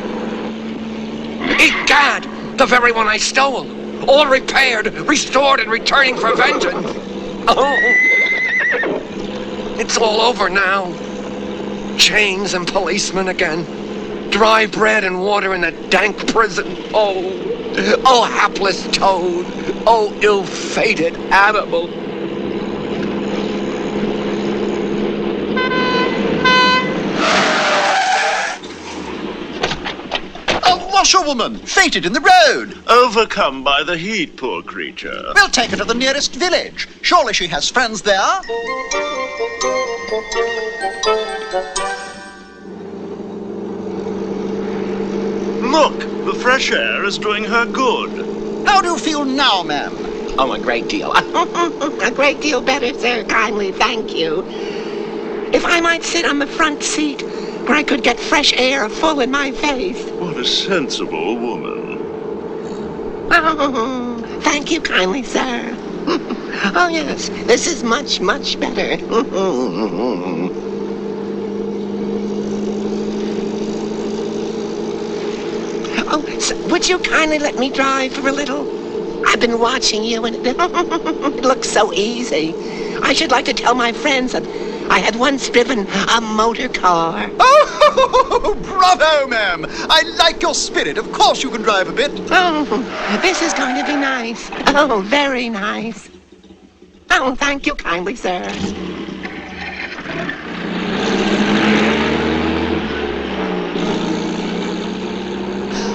Egad, the very one I stole. All repaired, restored, and returning for vengeance. Oh, it's all over now. Chains and policemen again. Dry bread and water in a dank prison. Oh, hapless toad. Oh, ill-fated animal.
Washerwoman, fainted in the road.
Overcome by the heat, poor creature.
We'll take her to the nearest village. Surely she has friends there.
Look, the fresh air is doing her good.
How do you feel now, ma'am?
Oh, a great deal.
A great deal better, sir. Kindly, thank you. If I might sit on the front seat, where I could get fresh air full in my face.
What a sensible woman.
Oh, thank you kindly, sir. Oh, yes, this is much, much better. Oh, so would you kindly let me drive for a little? I've been watching you, and it looks so easy. I should like to tell my friends that I had once driven a motor car.
Oh, bravo, ma'am. I like your spirit. Of course you can drive a bit.
Oh, this is going to be nice. Oh, very nice. Oh, thank you kindly, sir.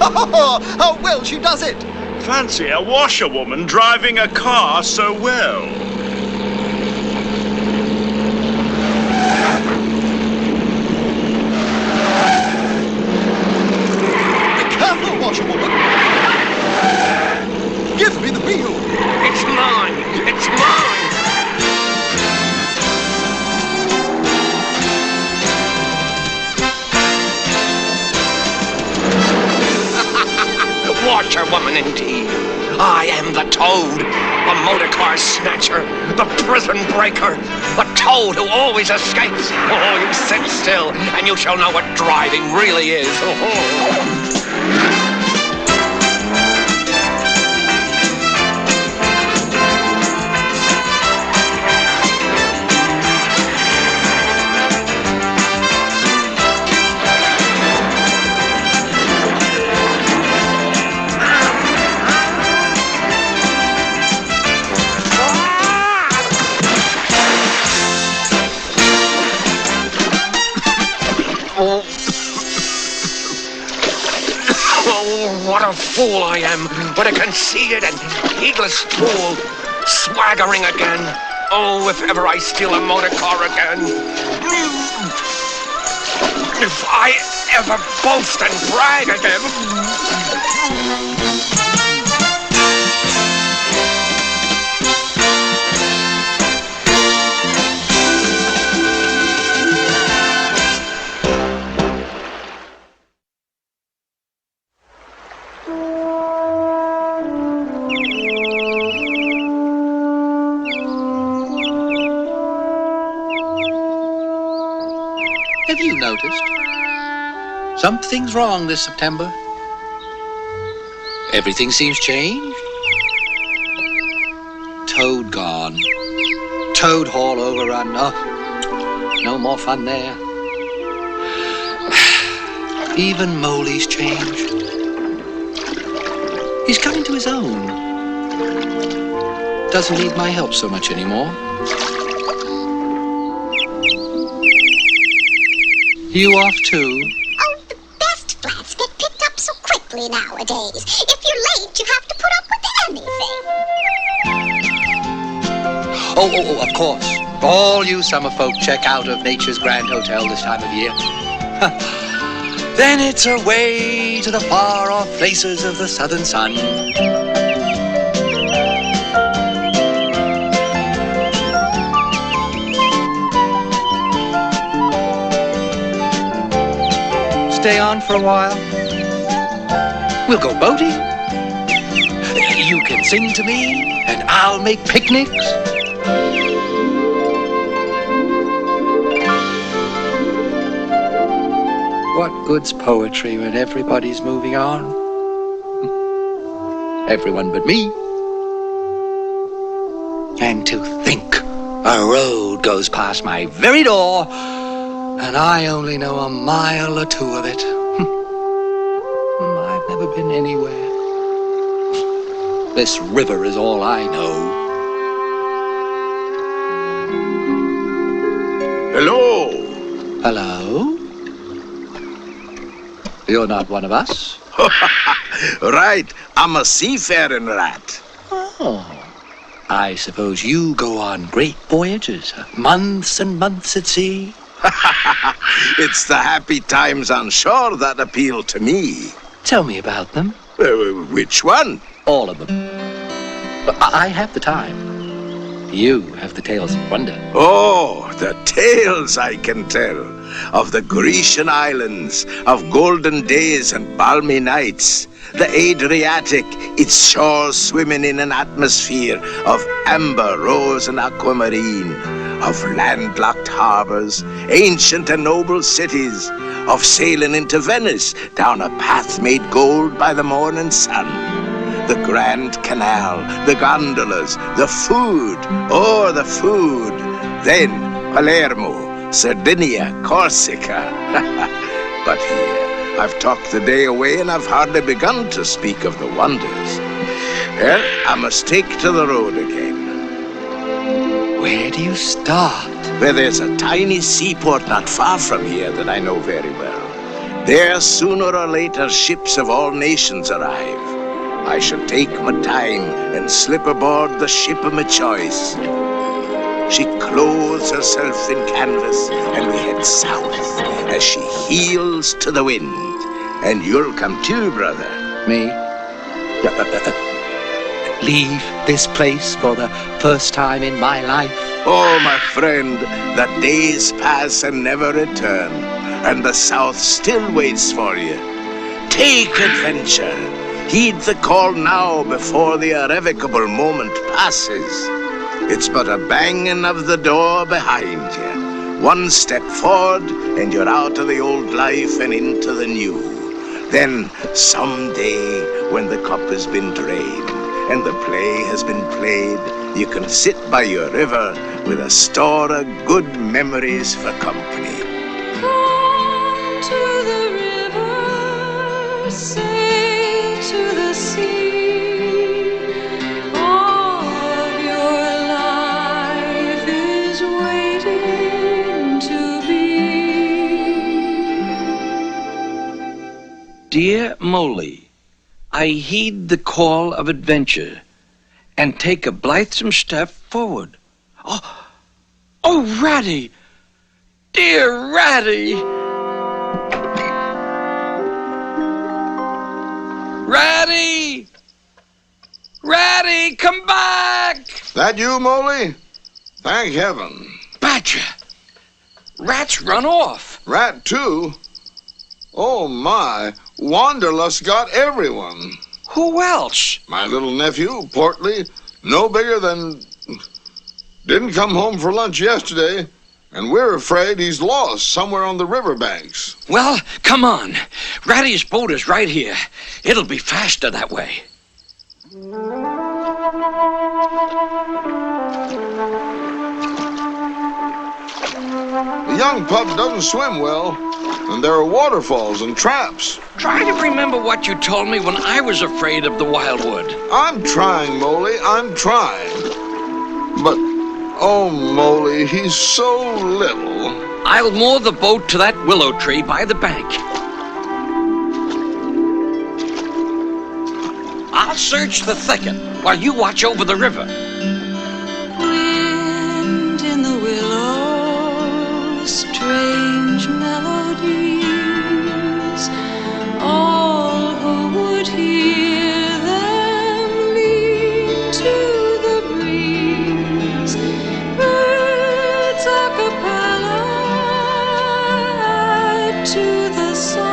Oh, how well she does it.
Fancy a washerwoman driving a car so well.
Washerwoman. Give me the wheel.
It's mine. It's mine. Washerwoman indeed. I am the Toad, the motor car snatcher, the prison breaker, the Toad who always escapes. Oh, you sit still, and you shall know what driving really is. fool I am. What a conceited and heedless fool. Swaggering again. Oh, if ever I steal a motor car again. If I ever boast and brag again.
Have you noticed? Something's wrong this September. Everything seems changed. Toad gone. Toad Hall overrun. Oh, no more fun there. Even Moley's changed. He's coming to his own. Doesn't need my help so much anymore. You off too?
Oh, the best flats get picked up so quickly nowadays. If you're late, you have to put up with anything.
Oh, of course. All you summer folk check out of Nature's Grand Hotel this time of year. Then it's away to the far-off places of the southern sun. Stay on for a while. We'll go boating. You can sing to me, and I'll make picnics. What good's poetry when everybody's moving on? Everyone but me. And to think a road goes past my very door, and I only know a mile or two of it. I've never been anywhere. This river is all I know.
Hello.
Hello? You're not one of us?
Right, I'm a seafaring rat.
Oh. I suppose you go on great voyages, months and months at sea?
It's the happy times on shore that appeal to me.
Tell me about them.
Which one?
All of them. But I have the time. You have the tales of wonder.
Oh, the tales I can tell of the Grecian islands, of golden days and balmy nights. The Adriatic, its shores swimming in an atmosphere of amber, rose, and aquamarine. Of landlocked harbors, ancient and noble cities, of sailing into Venice down a path made gold by the morning sun. The Grand Canal, the gondolas, the food, oh, the food. Then Palermo, Sardinia, Corsica. But here, I've talked the day away and I've hardly begun to speak of the wonders. Well, I must take to the road again.
Where do you start?
Where there's a tiny seaport not far from here that I know very well. There, sooner or later, ships of all nations arrive. I shall take my time and slip aboard the ship of my choice. She clothes herself in canvas and we head south as she heels to the wind. And you'll come too, brother.
Me? Leave this place for the first time in my life?
Oh, my friend, the days pass and never return, and the South still waits for you. Take adventure. Heed the call now before the irrevocable moment passes. It's but a banging of the door behind you. One step forward, and you're out of the old life and into the new. Then, someday, when the cup has been drained, and the play has been played, you can sit by your river with a store of good memories for company.
Come to the river, sail to the sea. All of your life is waiting to be.
Dear Moley, I heed the call of adventure and take a blithesome step forward. Oh, Ratty! Dear Ratty! Ratty! Ratty, come back!
That you, Moley? Thank heaven.
Badger! Rat's run off.
Rat, too? Oh, my. Wanderlust got everyone.
Who else?
My little nephew, Portly, no bigger than... Didn't come home for lunch yesterday, and we're afraid he's lost somewhere on the riverbanks.
Well, come on. Ratty's boat is right here. It'll be faster that way.
The young pup doesn't swim well, and there are waterfalls and traps.
Try to remember what you told me when I was afraid of the wildwood.
I'm trying, Moley, I'm trying. But, oh, Moley, he's so little.
I'll moor the boat to that willow tree by the bank. I'll search the thicket while you watch over the river.
Wind in the willows, strange melodies. All who would hear them lean to the breeze. Birds a cappella add to the song.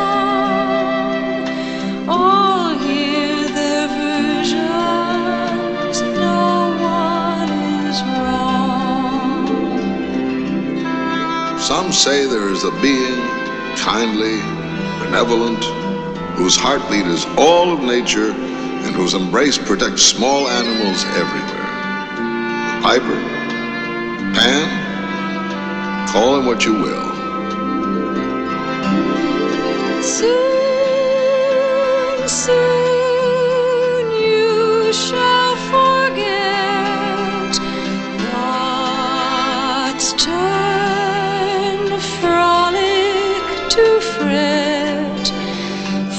All hear their versions, no one is wrong.
Some say there is a being, kindly, benevolent, whose heartbeat is all of nature and whose embrace protects small animals everywhere. Piper, Pan, call him what you will.
Soon, soon you shall forget thoughts turn frolic to fret.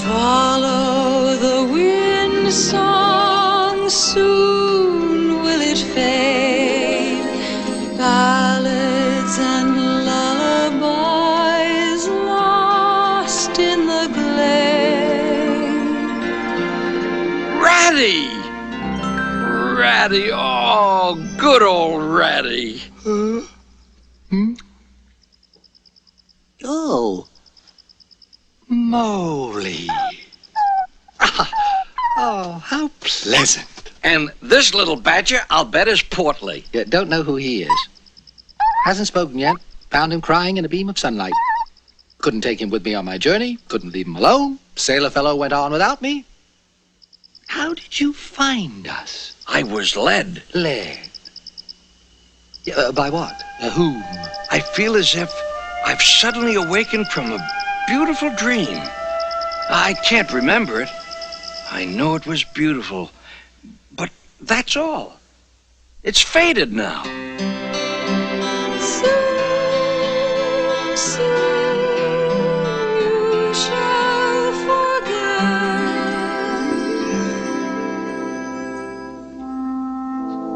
Follow the wind song, soon will it fade. Ballads and lullabies lost in the glade.
Ratty! Ratty, oh, good old Ratty.
Oh. Moley. Oh, how pleasant.
And this little badger, I'll bet, is Portly.
You don't know who he is. Hasn't spoken yet. Found him crying in a beam of sunlight. Couldn't take him with me on my journey. Couldn't leave him alone. Sailor fellow went on without me. How did you find us?
I was led.
Led? By what? Whom?
I feel as if I've suddenly awakened from a beautiful dream. I can't remember it. I know it was beautiful, but that's all. It's faded now.
Soon, soon you shall forget.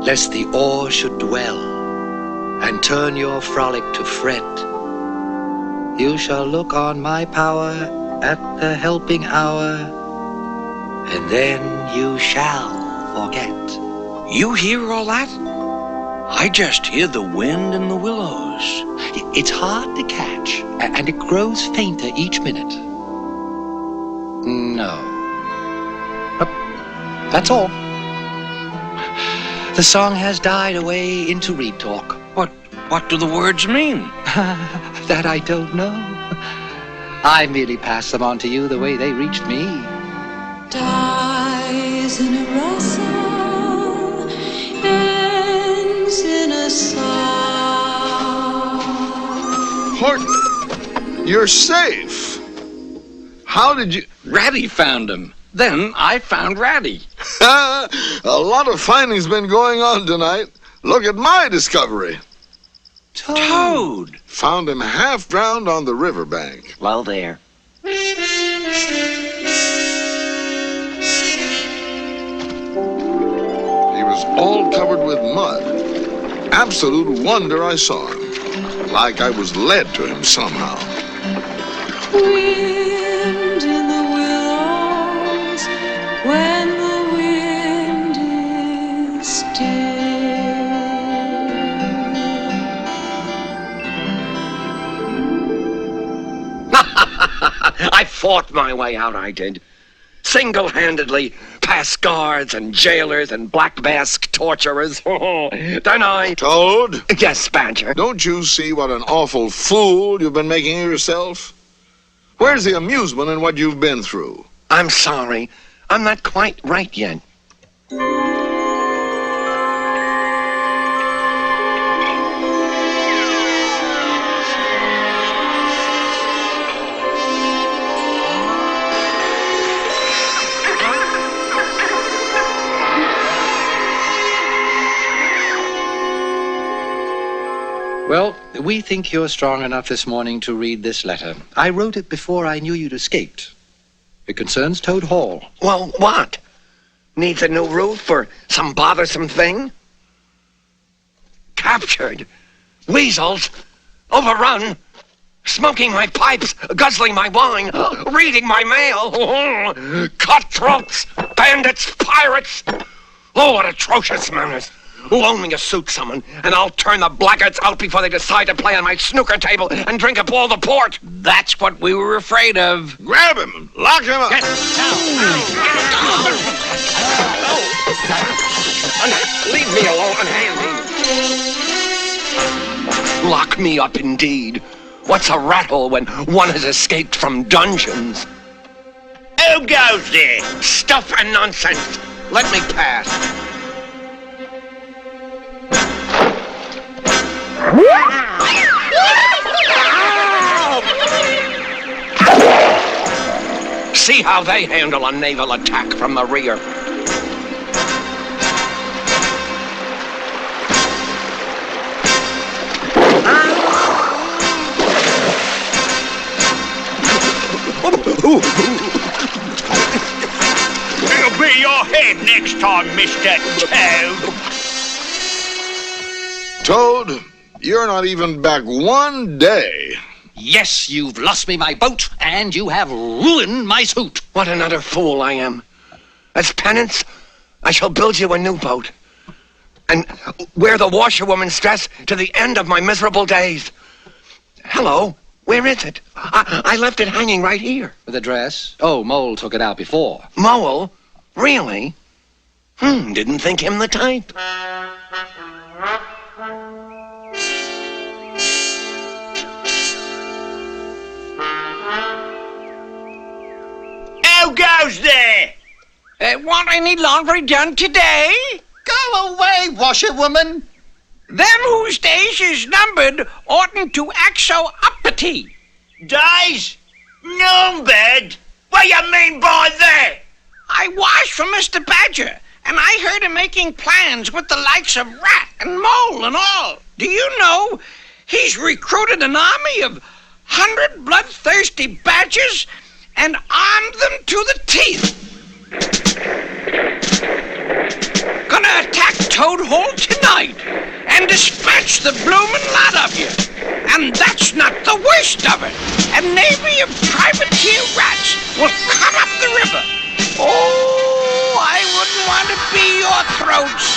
Lest the oar should dwell and turn your frolic to fret, you shall look on my power at the helping hour, and then you shall forget.
You hear all that? I just hear the wind in the willows.
It's hard to catch, and it grows fainter each minute. No. That's all. The song has died away into reed talk.
What do the words mean?
That I don't know. I merely pass them on to you the way they reached me.
Dies in a rustle, ends in a song.
Horton, you're safe. How did you...
Ratty found him. Then I found Ratty.
A lot of finding's been going on tonight. Look at my discovery.
Toad!
Found him half drowned on the riverbank.
Well, there.
was all covered with mud. Absolute wonder I saw him. Like I was led to him somehow.
Wind in the willows when the wind is still.
I fought my way out, I did. Single-handedly, past guards and jailers and black mask torturers. Then I...
Toad?
Yes, Badger.
Don't you see what an awful fool you've been making of yourself? Where's the amusement in what you've been through?
I'm sorry. I'm not quite right yet.
Well, we think you're strong enough this morning to read this letter. I wrote it before I knew you'd escaped. It concerns Toad Hall.
Well, what? Needs a new roof or some bothersome thing? Captured? Weasels? Overrun? Smoking my pipes, guzzling my wine, reading my mail. Cutthroats, bandits, pirates. Oh, what atrocious manners. Loan me a suit, someone, and I'll turn the blackguards out before they decide to play on my snooker table and drink up all the port.
That's what we were afraid of.
Grab him! Lock him up!
Leave me alone, unhand me. Lock me up, indeed. What's a rattle when one has escaped from dungeons?
Who goes there?
Stuff and nonsense. Let me pass. See how they handle a naval attack from the rear.
It'll be your head next time, Mr. Toad.
Toad, you're not even back one day.
Yes, you've lost me my boat, and you have ruined my suit.
What an utter fool I am. As penance, I shall build you a new boat. And wear the washerwoman's dress to the end of my miserable days. Hello, where is it? I left it hanging right here.
The dress? Oh, Mole took it out before.
Mole? Really? Didn't think him the type.
Who goes there?
Want any laundry done today?
Go away, washerwoman.
Them whose days is numbered oughtn't to act so uppity.
Days? Numbered? What you mean by that?
I washed for Mr. Badger, and I heard him making plans with the likes of Rat and Mole and all. Do you know he's recruited an army of 100 bloodthirsty badgers and armed them to the teeth? Gonna attack Toad Hall tonight and dispatch the bloomin' lot of you. And that's not the worst of it. A navy of privateer rats will come up the river. Oh, I wouldn't want to be your throats.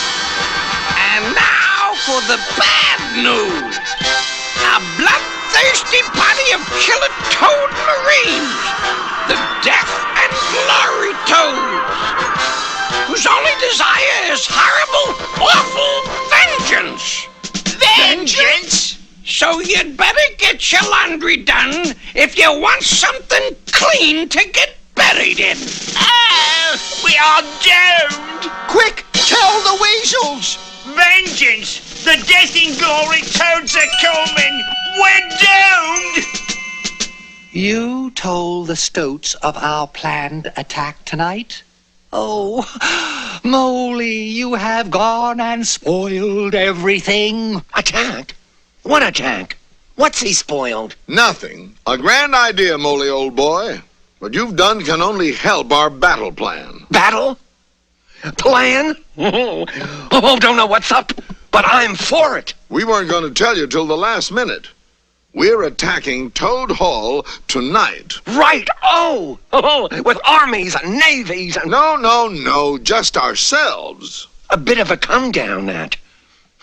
And now for the bad news. A bloodthirsty body of killer toad marines. The Death and Glory Toads. Whose only desire is horrible, awful vengeance.
Vengeance?
So you'd better get your laundry done if you want something clean to get buried in.
Oh, we are doomed.
Quick, tell the weasels.
Vengeance! The Death and Glory Toads are coming. We're doomed.
You told the Stoats of our planned attack tonight? Oh, Moley, you have gone and spoiled everything.
Attack? What attack? What's he spoiled?
Nothing. A grand idea, Moley, old boy. What you've done can only help our battle plan.
Battle? Plan? Oh, don't know what's up, but I'm for it.
We weren't going to tell you till the last minute. We're attacking Toad Hall tonight.
Right. Oh, with armies and navies and...
No, just ourselves.
A bit of a come down, that.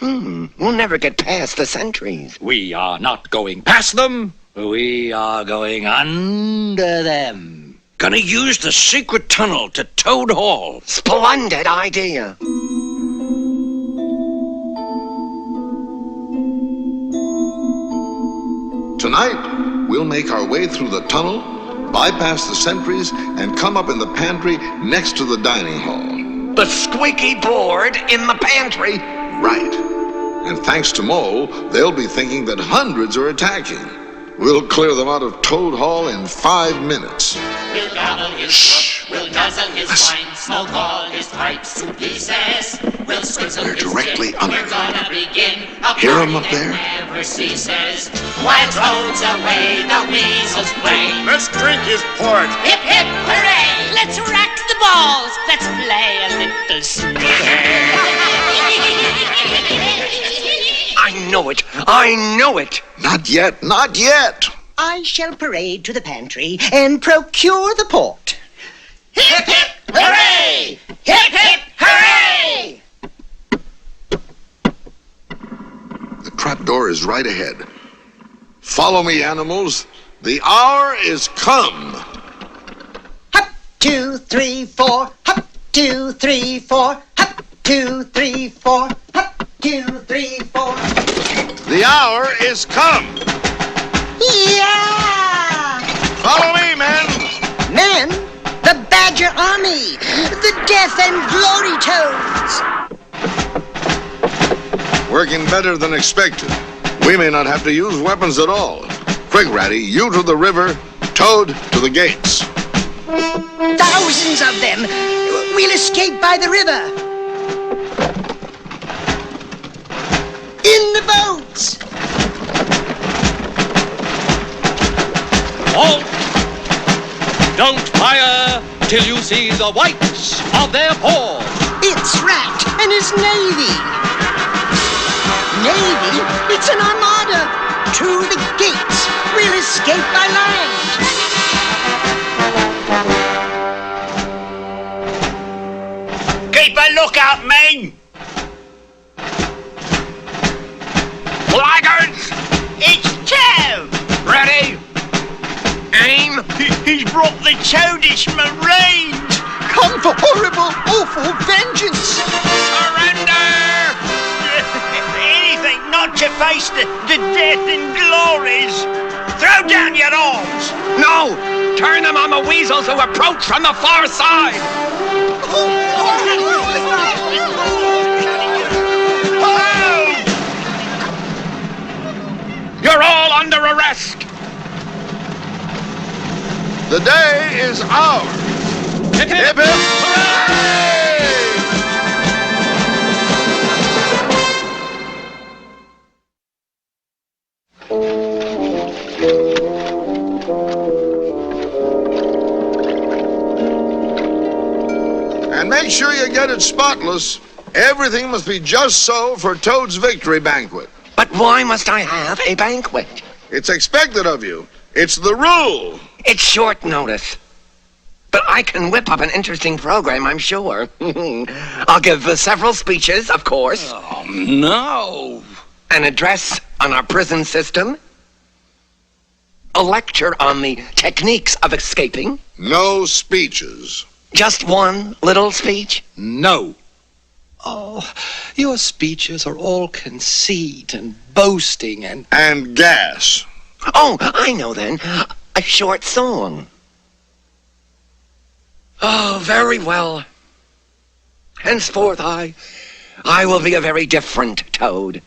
We'll never get past the sentries.
We are not going past them. We are going under them.
Gonna use the secret tunnel to Toad Hall.
Splendid idea.
Tonight, we'll make our way through the tunnel, bypass the sentries, and come up in the pantry next to the dining hall.
The squeaky board in the pantry.
Right. And thanks to Mo, they'll be thinking that hundreds are attacking. We'll clear them out of Toad Hall in 5 minutes.
We'll gobble his book, we'll guzzle his wine, smoke all his pipes to pieces. We'll swizzle
They're
his
directly
stick.
under
We're gonna begin a
Hear 'em
party
up there?
that never ceases. While Toad's away, the weasels play.
Let's drink his port.
Hip, hip, hooray! Let's rack the balls. Let's play a little snare.
I know it.
Not yet.
I shall parade to the pantry and procure the port.
Hip, hip, hooray! Hip, hip, hooray!
The trapdoor is right ahead. Follow me, animals. The hour is come.
Hop, 2, 3, 4. Hop, 2, 3, 4. Hop, 2, 3, 4. Hop, 2, 3, 4.
The hour is come.
Yeah!
Follow me, men.
Men, the Badger Army, the Death and Glory Toads.
Working better than expected. We may not have to use weapons at all. Quick, Ratty, you to the river, Toad to the gates.
Thousands of them. We'll escape by the river. In the boats.
Halt! Don't fire till you see the whites of their paws.
It's Rat and his navy. Navy? It's an armada. To the gates. We'll escape by land.
Keep a lookout, men.
Laggards!
It's Toad.
Ready? Aim!
He's brought the Toadish Marines.
Come for horrible, awful vengeance!
Surrender!
Anything not to face the death and glories. Throw down your arms.
No! Turn them on the weasels who approach from the far side! You're all under arrest!
The day is ours.
Hip, hip,
Hip, hip, hooray! And make sure you get it spotless. Everything must be just so for Toad's victory banquet.
But why must I have a banquet?
It's expected of you. It's the rule.
It's short notice. But I can whip up an interesting program, I'm sure. I'll give several speeches, of course.
Oh, no.
An address on our prison system. A lecture on the techniques of escaping.
No speeches.
Just one little speech.
No. Oh, your speeches are all conceit and boasting and...
And gas.
Oh, I know then. A short song. Oh, very well. Henceforth I will be a very different Toad.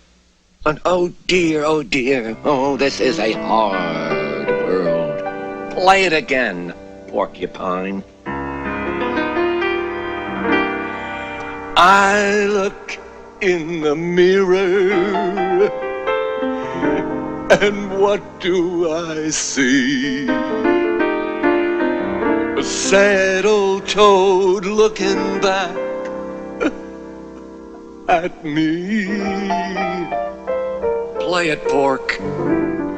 And oh dear, oh, this is a hard world. Play it again, Porcupine. I look in the mirror, and what do I see? A sad old Toad looking back at me.
Play it, Pork.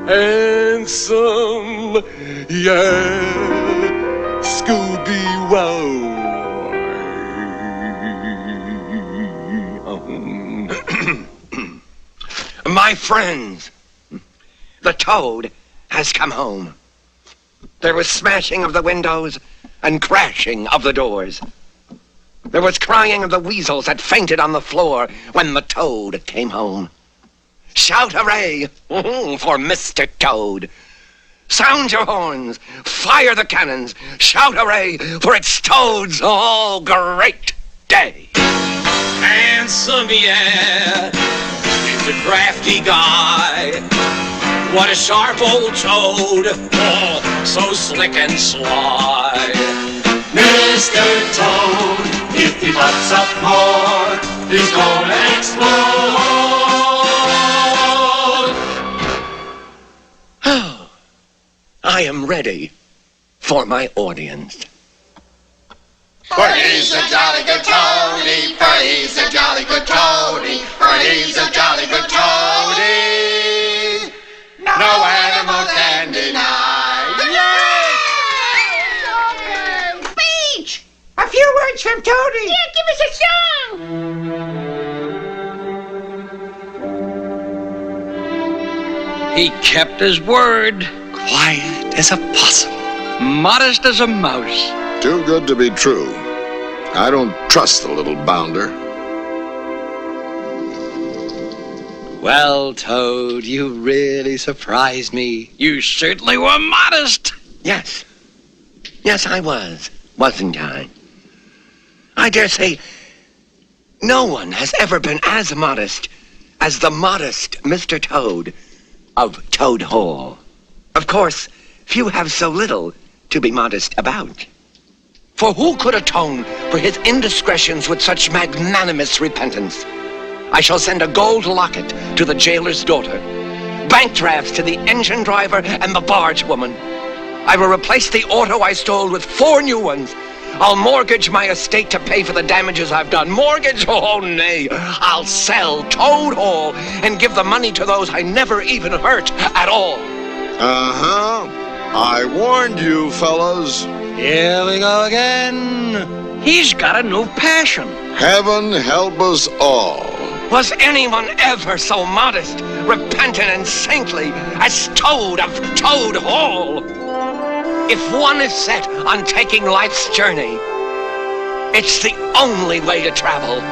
Handsome, yeah, Scooby-Wow. My friends, the toad has come home. There was smashing of the windows and crashing of the doors. There was crying of the weasels that fainted on the floor when the toad came home. Shout hooray for Mr. Toad. Sound your horns, fire the cannons, shout hooray for it's Toad's all great day.
Handsome, yeah, he's a crafty guy. What a sharp old toad, oh, so slick and sly.
Mr. Toad, if he pops up more, he's gonna explode.
I am ready for my audience.
For he's a jolly good toady, for he's a jolly good toady, for he's a jolly good toady. No animal can deny.
Speech! A few words from Toady. Yeah, give us a song.
He kept his word.
Quiet as a possum.
Modest as a mouse.
Too good to be true. I don't trust the little bounder.
Well, Toad, you really surprised me.
You certainly were modest.
Yes. Yes, I was, wasn't I? I dare say no one has ever been as modest as the modest Mr. Toad of Toad Hall. Of course, few have so little to be modest about. For who could atone for his indiscretions with such magnanimous repentance? I shall send a gold locket to the jailer's daughter, bank drafts to the engine driver and the barge woman. I will replace the auto I stole with 4 new ones. I'll mortgage my estate to pay for the damages I've done. Mortgage? Oh, nay. I'll sell Toad Hall and give the money to those I never even hurt at all.
Uh-huh. I warned you, fellas.
Here we go again.
He's got a new passion.
Heaven help us all.
Was anyone ever so modest, repentant, and saintly as Toad of Toad Hall? If one is set on taking life's journey, it's the only way to travel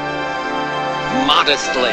modestly.